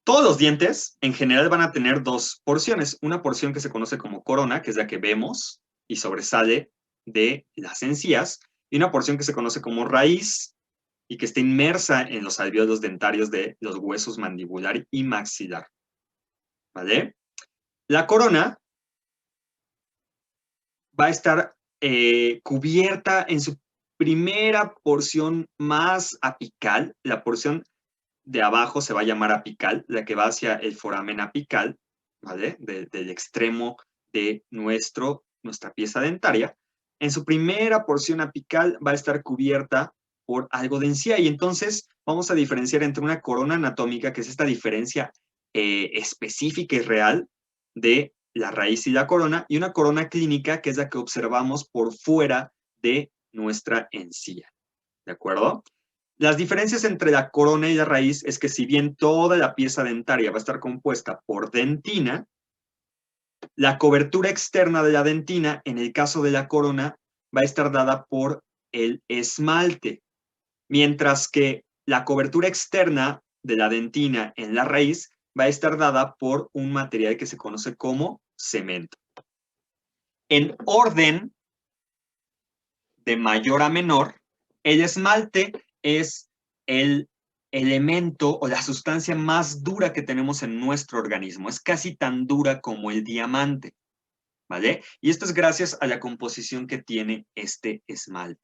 Todos los dientes, en general, van a tener 2 porciones. Una porción que se conoce como corona, que es la que vemos y sobresale de las encías, y una porción que se conoce como raíz y que está inmersa en los alvéolos dentarios de los huesos mandibular y maxilar. ¿Vale? La corona va a estar cubierta en su primera porción más apical. La porción de abajo se va a llamar apical, la que va hacia el foramen apical, ¿vale? Del extremo de nuestra pieza dentaria. En su primera porción apical va a estar cubierta por algo de encía, y entonces vamos a diferenciar entre una corona anatómica, que es esta diferencia específica y real de la raíz y la corona, y una corona clínica, que es la que observamos por fuera de nuestra encía. ¿De acuerdo? Las diferencias entre la corona y la raíz es que, si bien toda la pieza dentaria va a estar compuesta por dentina, la cobertura externa de la dentina, en el caso de la corona, va a estar dada por el esmalte, mientras que la cobertura externa de la dentina en la raíz va a estar dada por un material que se conoce como cemento. En orden de mayor a menor, el esmalte es el elemento o la sustancia más dura que tenemos en nuestro organismo. Es casi tan dura como el diamante, ¿vale? Y esto es gracias a la composición que tiene este esmalte.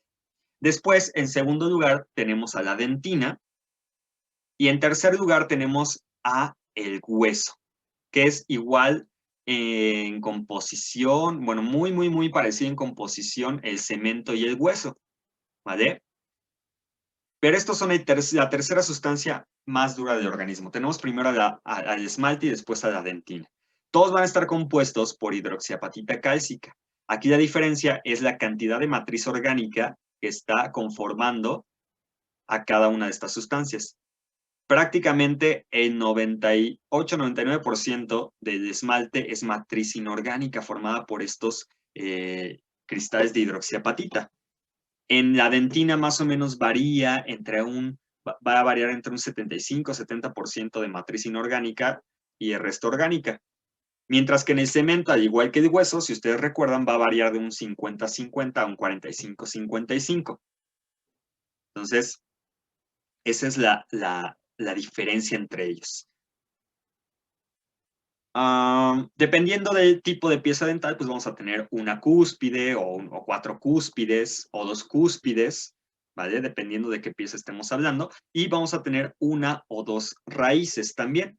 Después, en segundo lugar, tenemos a la dentina. Y en tercer lugar tenemos a el hueso, que es igual en composición, bueno, muy parecido en composición el cemento y el hueso, ¿vale? Pero estos son la tercera sustancia más dura del organismo. Tenemos primero al esmalte y después a la dentina. Todos van a estar compuestos por hidroxiapatita cálcica. Aquí la diferencia es la cantidad de matriz orgánica que está conformando a cada una de estas sustancias. Prácticamente el 98-99% del esmalte es matriz inorgánica formada por estos cristales de hidroxiapatita. En la dentina más o menos varía va a variar entre un 75-70% de matriz inorgánica y el resto orgánica. Mientras que en el cemento, al igual que el hueso, si ustedes recuerdan, va a variar de un 50-50 a un 45-55. Entonces, esa es la diferencia entre ellos. Dependiendo del tipo de pieza dental, pues vamos a tener una cúspide o 4 cúspides o 2 cúspides, ¿vale? Dependiendo de qué pieza estemos hablando. Y vamos a tener 1 o 2 raíces también.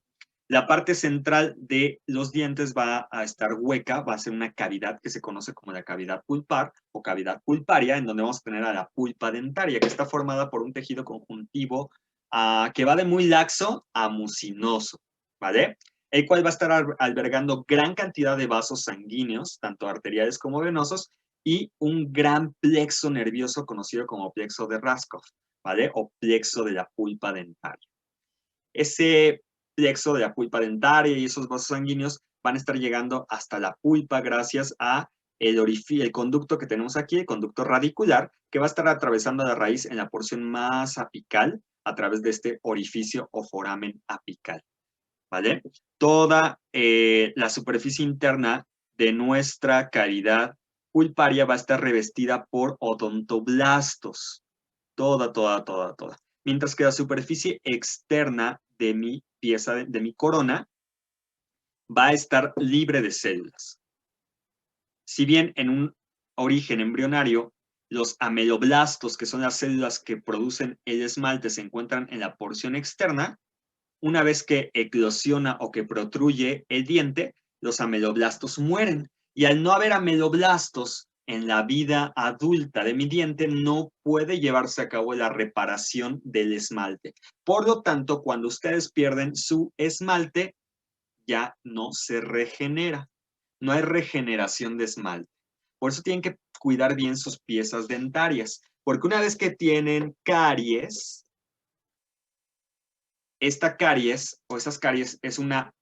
La parte central de los dientes va a estar hueca, va a ser una cavidad que se conoce como la cavidad pulpar o cavidad pulparia, en donde vamos a tener a la pulpa dentaria, que está formada por un tejido conjuntivo que va de muy laxo a mucinoso, ¿vale? El cual va a estar albergando gran cantidad de vasos sanguíneos, tanto arteriales como venosos, y un gran plexo nervioso conocido como plexo de Raskov, ¿vale? O plexo de la pulpa dentaria. Ese plexo de la pulpa dentaria y esos vasos sanguíneos van a estar llegando hasta la pulpa gracias a el conducto que tenemos aquí, el conducto radicular, que va a estar atravesando la raíz en la porción más apical a través de este orificio o foramen apical, ¿vale? Toda la superficie interna de nuestra cavidad pulparia va a estar revestida por odontoblastos. Toda. Mientras que la superficie externa de mi pieza, de mi corona, va a estar libre de células. Si bien en un origen embrionario, los ameloblastos, que son las células que producen el esmalte, se encuentran en la porción externa, una vez que eclosiona o que protruye el diente, los ameloblastos mueren. Y al no haber ameloblastos en la vida adulta de mi diente, no puede llevarse a cabo la reparación del esmalte. Por lo tanto, cuando ustedes pierden su esmalte, ya no se regenera. No hay regeneración de esmalte. Por eso tienen que cuidar bien sus piezas dentarias, porque una vez que tienen caries, esta caries o esas caries es una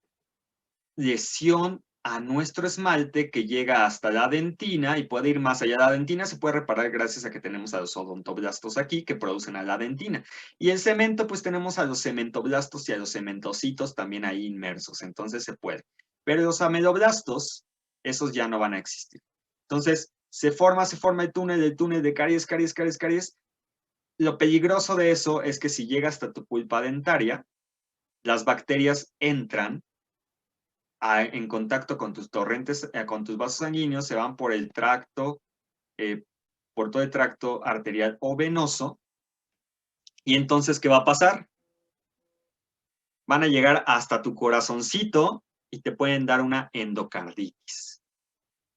lesión a nuestro esmalte que llega hasta la dentina y puede ir más allá de la dentina. Se puede reparar gracias a que tenemos a los odontoblastos aquí que producen a la dentina. Y el cemento, pues tenemos a los cementoblastos y a los cementocitos también ahí inmersos. Entonces se puede. Pero los ameloblastos, esos ya no van a existir. Entonces se forma el túnel de caries. Lo peligroso de eso es que si llega hasta tu pulpa dentaria, las bacterias entran en contacto con tus torrentes, con tus vasos sanguíneos, se van por el tracto, por todo el tracto arterial o venoso. Y entonces, ¿qué va a pasar? Van a llegar hasta tu corazoncito y te pueden dar una endocarditis.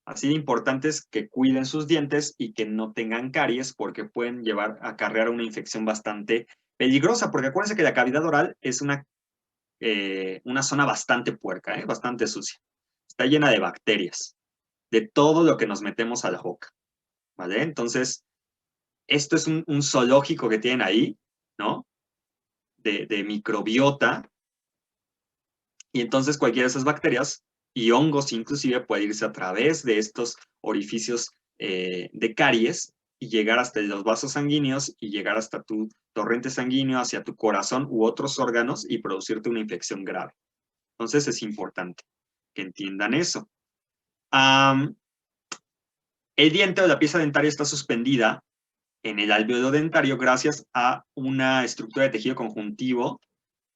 Así de importante es que cuiden sus dientes y que no tengan caries porque pueden acarrear una infección bastante peligrosa, porque acuérdense que la cavidad oral es una zona bastante puerca, bastante sucia. Está llena de bacterias, de todo lo que nos metemos a la boca, ¿vale? Entonces, esto es un zoológico que tienen ahí, ¿no? De microbiota. Y entonces cualquiera de esas bacterias y hongos inclusive puede irse a través de estos orificios de caries y llegar hasta los vasos sanguíneos y llegar hasta tu torrente sanguíneo, hacia tu corazón u otros órganos y producirte una infección grave. Entonces es importante que entiendan eso. El diente o la pieza dentaria está suspendida en el alvéolo dentario gracias a una estructura de tejido conjuntivo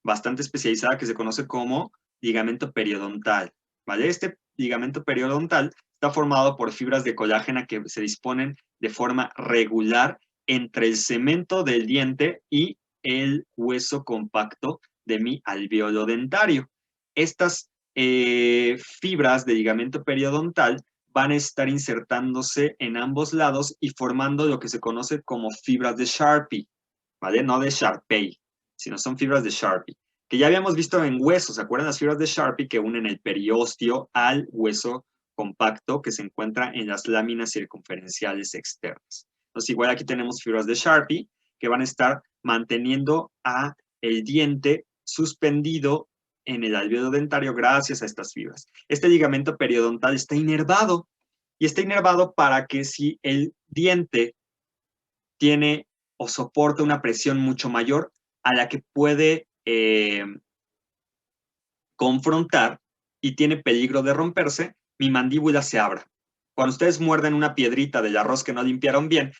bastante especializada que se conoce como ligamento periodontal, ¿vale? Este ligamento periodontal está formado por fibras de colágeno que se disponen de forma regular entre el cemento del diente y el hueso compacto de mi alvéolo dentario. Estas fibras de ligamento periodontal van a estar insertándose en ambos lados y formando lo que se conoce como fibras de Sharpie, ¿vale? No de Sharpei, sino son fibras de Sharpie, que ya habíamos visto en huesos. ¿Se acuerdan las fibras de Sharpie que unen el periósteo al hueso compacto que se encuentra en las láminas circunferenciales externas? Entonces, igual aquí tenemos fibras de Sharpie que van a estar manteniendo a el diente suspendido en el alvéolo dentario gracias a estas fibras. Este ligamento periodontal está inervado y está inervado para que si el diente tiene o soporta una presión mucho mayor a la que puede confrontar y tiene peligro de romperse, mi mandíbula se abra. Cuando ustedes muerden una piedrita del arroz que no limpiaron bien,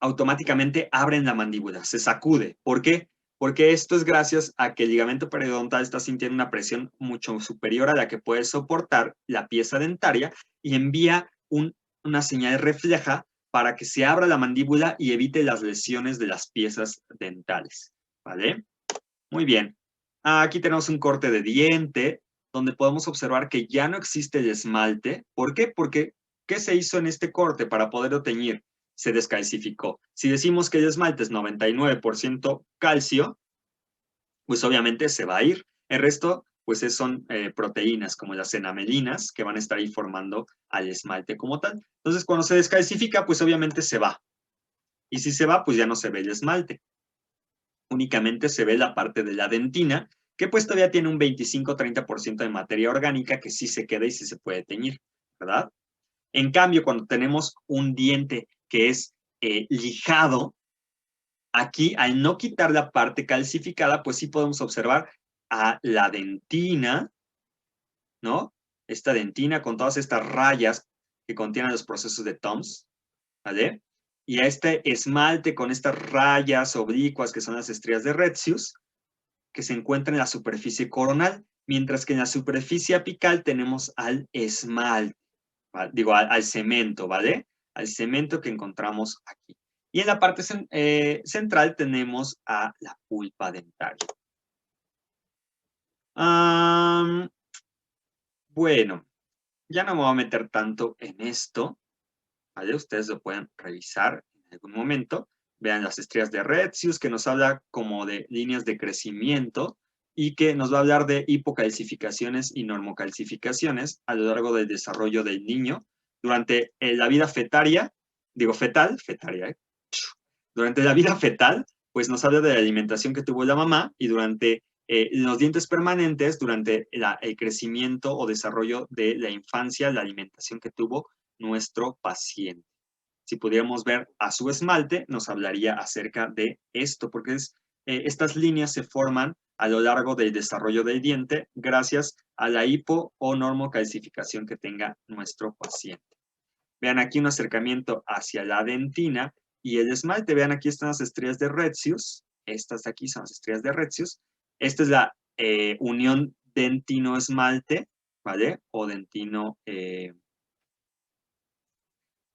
automáticamente abren la mandíbula, se sacude. ¿Por qué? porque esto es gracias a que el ligamento periodontal está sintiendo una presión mucho superior a la que puede soportar la pieza dentaria y envía una señal refleja para que se abra la mandíbula y evite las lesiones de las piezas dentales, ¿vale? Muy bien. Aquí tenemos un corte de diente, donde podemos observar que ya no existe el esmalte. ¿Por qué? Porque, ¿qué se hizo en este corte para poderlo teñir? Se descalcificó. Si decimos que el esmalte es 99% calcio, pues obviamente se va a ir. El resto, pues son proteínas como las enamelinas que van a estar ahí formando al esmalte como tal. Entonces, cuando se descalcifica, pues obviamente se va. Y si se va, pues ya no se ve el esmalte. Únicamente se ve la parte de la dentina, que pues todavía tiene un 25-30% de materia orgánica que sí se queda y sí se puede teñir, ¿verdad? En cambio, cuando tenemos un diente que es lijado, aquí al no quitar la parte calcificada, pues sí podemos observar a la dentina, ¿no? Esta dentina con todas estas rayas que contienen los procesos de TOMS, ¿vale? Y a este esmalte con estas rayas oblicuas que son las estrías de Retzius, que se encuentra en la superficie coronal, mientras que en la superficie apical tenemos al esmalte, ¿vale? Digo, al cemento, ¿vale? Al cemento que encontramos aquí. Y en la parte central tenemos a la pulpa dentaria. Bueno, ya no me voy a meter tanto en esto, ¿vale? Ustedes lo pueden revisar en algún momento. Vean las estrías de Retzius, que nos habla como de líneas de crecimiento y que nos va a hablar de hipocalcificaciones y normocalcificaciones a lo largo del desarrollo del niño durante la vida fetal, durante la vida fetal, pues nos habla de la alimentación que tuvo la mamá y durante los dientes permanentes, durante el crecimiento o desarrollo de la infancia, la alimentación que tuvo nuestro paciente. Si pudiéramos ver a su esmalte, nos hablaría acerca de esto, porque estas líneas se forman a lo largo del desarrollo del diente gracias a la hipo o normocalcificación que tenga nuestro paciente. Vean aquí un acercamiento hacia la dentina y el esmalte. Vean, aquí están las estrías de Retzius. Estas de aquí son las estrías de Retzius. Esta es la unión dentino-esmalte, ¿vale? O dentino...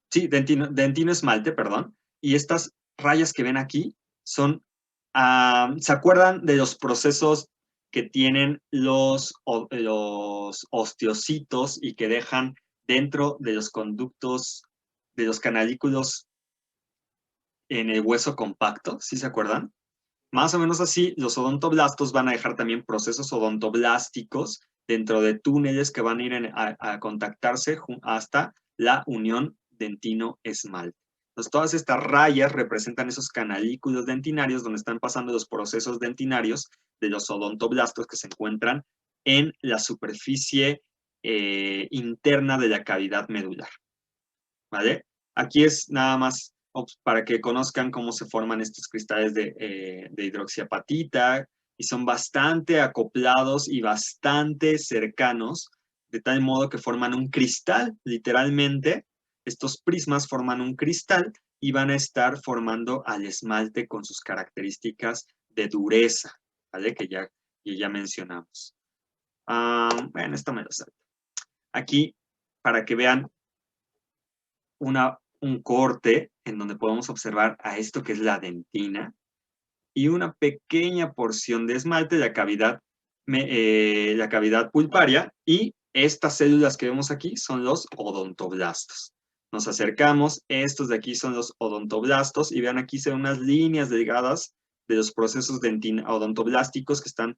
Sí, dentino-esmalte, perdón. Y estas rayas que ven aquí son... ¿se acuerdan de los procesos que tienen los osteocitos y que dejan dentro de los conductos, de los canalículos en el hueso compacto? ¿Sí se acuerdan? Más o menos así, los odontoblastos van a dejar también procesos odontoblásticos dentro de túneles que van a ir a contactarse hasta la unión dentino-esmalte. Entonces, todas estas rayas representan esos canalículos dentinarios donde están pasando los procesos dentinarios de los odontoblastos que se encuentran en la superficie interna de la cavidad medular, ¿vale? Aquí es nada más para que conozcan cómo se forman estos cristales de hidroxiapatita, y son bastante acoplados y bastante cercanos, de tal modo que forman un cristal, literalmente. Estos prismas forman un cristal y van a estar formando al esmalte con sus características de dureza, ¿vale? Que ya mencionamos. Bueno, esto me lo salto. Aquí, para que vean un corte en donde podemos observar a esto que es la dentina y una pequeña porción de esmalte, la cavidad pulparia, y estas células que vemos aquí son los odontoblastos. Nos acercamos, estos de aquí son los odontoblastos, y vean aquí se ven unas líneas delgadas de los procesos odontoblásticos que están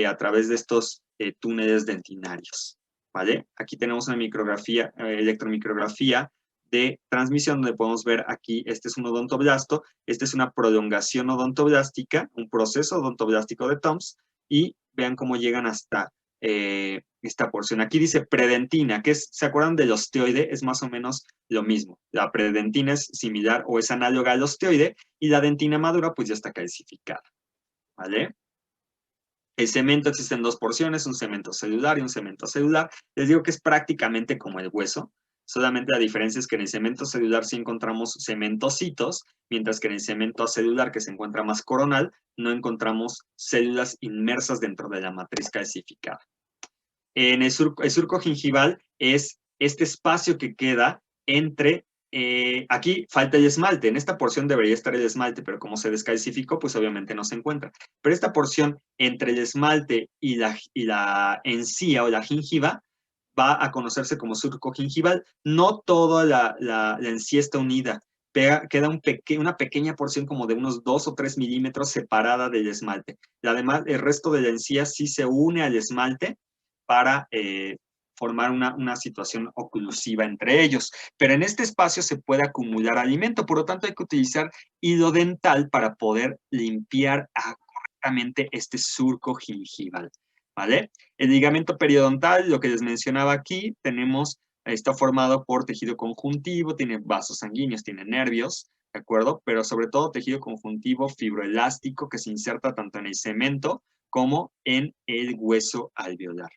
a través de estos túneles dentinarios, ¿vale? Aquí tenemos una micrografía, electromicrografía de transmisión, donde podemos ver aquí, este es un odontoblasto, esta es una prolongación odontoblástica, un proceso odontoblástico de TOMS, y vean cómo llegan hasta esta porción. Aquí dice predentina, que es, ¿se acuerdan del osteoide? Es más o menos lo mismo. La predentina es similar o es análoga al osteoide, y la dentina madura pues ya está calcificada, ¿vale? El cemento existe en dos porciones, un cemento celular y un cemento celular. Les digo que es prácticamente como el hueso. Solamente la diferencia es que en el cemento celular sí encontramos cementocitos, mientras que en el cemento acelular, que se encuentra más coronal, no encontramos células inmersas dentro de la matriz calcificada. En el surco gingival es este espacio que queda entre, aquí falta el esmalte, en esta porción debería estar el esmalte, pero como se descalcificó, pues obviamente no se encuentra. Pero esta porción entre el esmalte y la encía o la gingiva va a conocerse como surco gingival. No toda la encía está unida, queda una pequeña porción como de unos 2 o 3 milímetros separada del esmalte. Además, el resto de la encía sí se une al esmalte para formar una situación oclusiva entre ellos. Pero en este espacio se puede acumular alimento, por lo tanto hay que utilizar hilo dental para poder limpiar correctamente este surco gingival, ¿vale? El ligamento periodontal, lo que les mencionaba aquí, está formado por tejido conjuntivo, tiene vasos sanguíneos, tiene nervios, ¿de acuerdo? Pero sobre todo tejido conjuntivo fibroelástico que se inserta tanto en el cemento como en el hueso alveolar.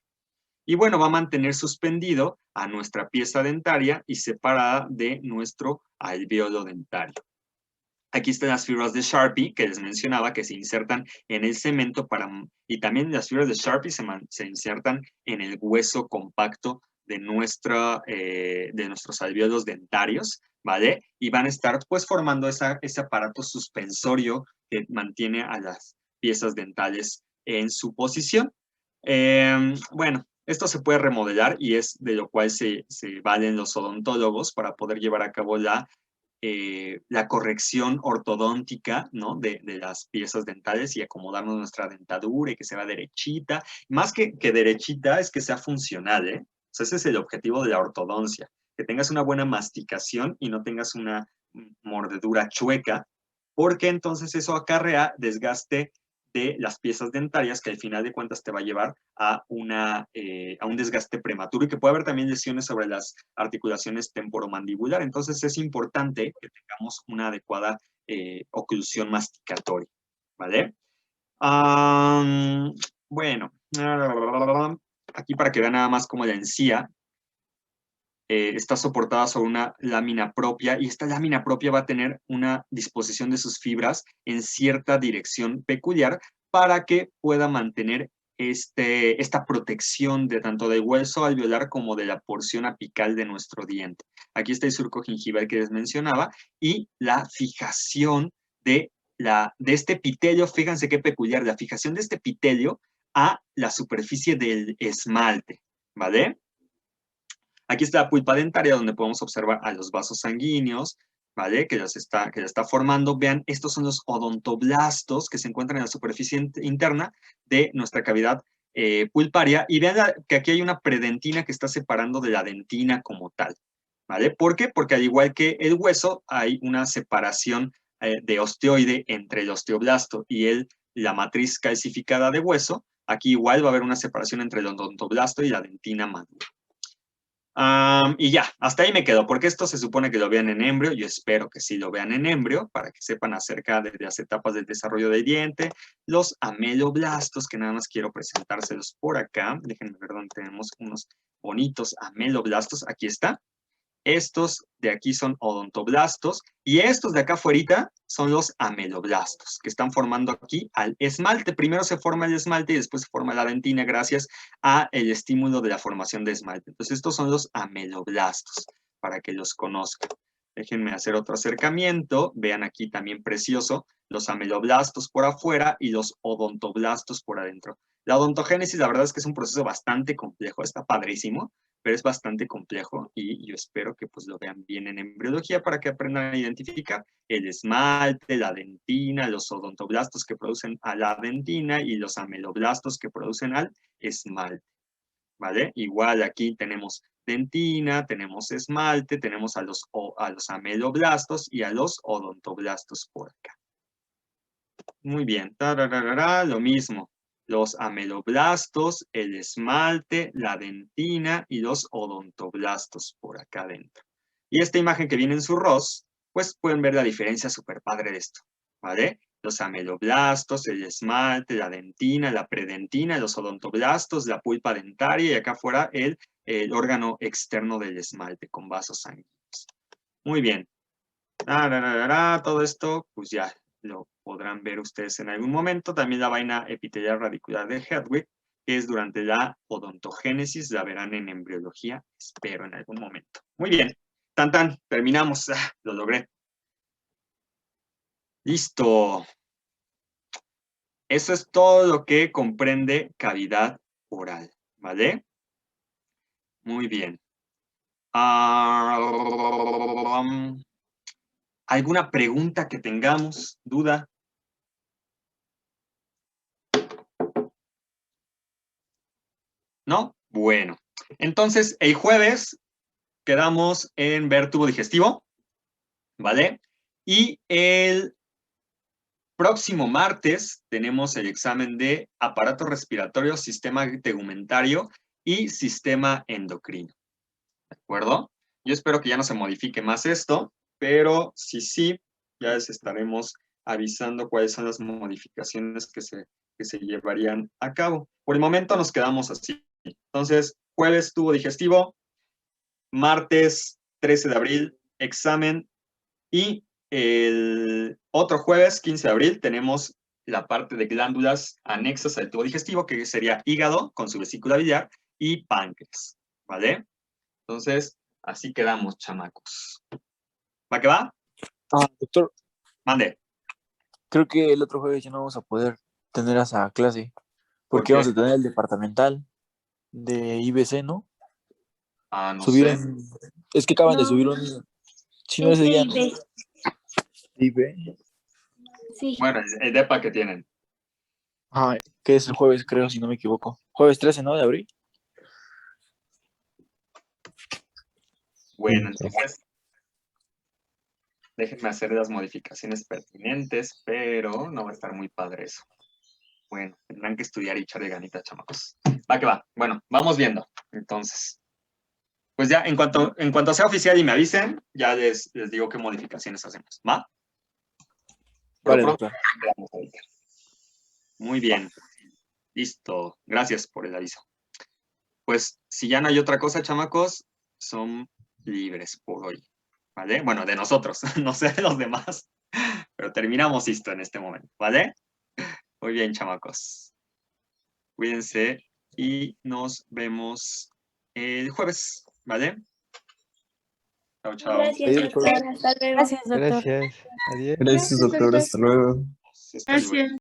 Y bueno, va a mantener suspendido a nuestra pieza dentaria y separada de nuestro alvéolo dentario. Aquí están las fibras de Sharpie que les mencionaba que se insertan en el cemento y también las fibras de Sharpie se insertan en el hueso compacto de nuestros alvéolos dentarios, ¿vale? Y van a estar pues formando ese aparato suspensorio que mantiene a las piezas dentales en su posición. Bueno, esto se puede remodelar y es de lo cual se valen los odontólogos para poder llevar a cabo la corrección ortodóntica, ¿no? de las piezas dentales y acomodarnos nuestra dentadura y que sea derechita. Más que derechita es que sea funcional, ¿eh? O sea, ese es el objetivo de la ortodoncia, que tengas una buena masticación y no tengas una mordedura chueca, porque entonces eso acarrea desgaste de las piezas dentarias que al final de cuentas te va a llevar a un desgaste prematuro y que puede haber también lesiones sobre las articulaciones temporomandibular. Entonces es importante que tengamos una adecuada oclusión masticatoria, ¿vale? Bueno, aquí para que vean nada más como la encía está soportada sobre una lámina propia y esta lámina propia va a tener una disposición de sus fibras en cierta dirección peculiar para que pueda mantener esta protección de tanto del hueso alveolar como de la porción apical de nuestro diente. Aquí está el surco gingival que les mencionaba y la fijación de este epitelio, fíjense qué peculiar, la fijación de este epitelio a la superficie del esmalte, ¿vale? Aquí está la pulpa dentaria donde podemos observar a los vasos sanguíneos, ¿vale? Que las está formando. Vean, estos son los odontoblastos que se encuentran en la superficie interna de nuestra cavidad pulparia. Y vean que aquí hay una predentina que está separando de la dentina como tal, ¿vale? ¿Por qué? Porque al igual que el hueso, hay una separación de osteoide entre el osteoblasto y la matriz calcificada de hueso. Aquí igual va a haber una separación entre el odontoblasto y la dentina madura. Y ya, hasta ahí me quedo, porque esto se supone que lo vean en embrio, yo espero que sí lo vean en embrio, para que sepan acerca de las etapas del desarrollo del diente, los ameloblastos, que nada más quiero presentárselos por acá, déjenme ver dónde tenemos unos bonitos ameloblastos, aquí está. Estos de aquí son odontoblastos y estos de acá afuera son los ameloblastos que están formando aquí al esmalte. Primero se forma el esmalte y después se forma la dentina gracias al estímulo de la formación de esmalte. Entonces estos son los ameloblastos para que los conozcan. Déjenme hacer otro acercamiento. Vean aquí también precioso los ameloblastos por afuera y los odontoblastos por adentro. La odontogénesis la verdad es que es un proceso bastante complejo, está padrísimo, pero es bastante complejo y yo espero que pues lo vean bien en embriología para que aprendan a identificar el esmalte, la dentina, los odontoblastos que producen a la dentina y los ameloblastos que producen al esmalte, ¿vale? Igual aquí tenemos dentina, tenemos esmalte, tenemos a los ameloblastos y a los odontoblastos por acá. Muy bien, lo mismo. Los ameloblastos, el esmalte, la dentina y los odontoblastos por acá adentro. Y esta imagen que viene en su ROS, pues pueden ver la diferencia súper padre de esto, ¿vale? Los ameloblastos, el esmalte, la dentina, la predentina, los odontoblastos, la pulpa dentaria y acá afuera el el órgano externo del esmalte con vasos sanguíneos. Muy bien. Todo esto, pues ya lo podrán ver ustedes en algún momento. También la vaina epitelial radicular de Hedwig, que es durante la odontogénesis, la verán en embriología, espero en algún momento. Muy bien. Terminamos. Lo logré. Listo. Eso es todo lo que comprende cavidad oral, ¿vale? Muy bien. ¿Alguna pregunta que tengamos? ¿Duda? ¿No? Bueno. Entonces, el jueves quedamos en ver tubo digestivo, ¿vale? Y el próximo martes tenemos el examen de aparato respiratorio, sistema tegumentario y sistema endocrino. ¿De acuerdo? Yo espero que ya no se modifique más esto, pero sí, ya les estaremos avisando cuáles son las modificaciones que se llevarían a cabo. Por el momento nos quedamos así. Entonces, jueves tubo digestivo, martes 13 de abril, examen, y el otro jueves, 15 de abril, tenemos la parte de glándulas anexas al tubo digestivo, que sería hígado con su vesícula biliar y páncreas, ¿vale? Entonces, así quedamos, chamacos. ¿Va que va? Doctor, Mande. creo que el otro jueves ya no vamos a poder tener esa clase, ¿Por porque qué? vamos a tener el departamental de IBC, ¿no? No sé. Es que acaban de No. subir un... Si no, ese día no. SIB. IB. Sí. Bueno, el DEPA que tienen. Que es el jueves, creo, si no me equivoco. Jueves 13, ¿no? De abril. Bueno, entonces, déjenme hacer las modificaciones pertinentes, pero no va a estar muy padre eso. Bueno, tendrán que estudiar y echarle ganita, chamacos. Va que va. Bueno, vamos viendo. Entonces, pues ya, en cuanto sea oficial y me avisen, ya les digo qué modificaciones hacemos. ¿Va? Por Vale, lo pronto, doctor. quedamos ahorita. Muy bien. Listo. Gracias por el aviso. Pues, si ya no hay otra cosa, chamacos, son libres por hoy. ¿Vale? Bueno, de nosotros, no sé de los demás, pero terminamos esto en este momento, ¿vale? Muy bien, chamacos. Cuídense y nos vemos el jueves, ¿vale? Chao, chao. Gracias, doctor. Hasta luego. Gracias, doctor. Gracias. Adiós. Gracias, doctor. Hasta luego. Hasta luego. Gracias.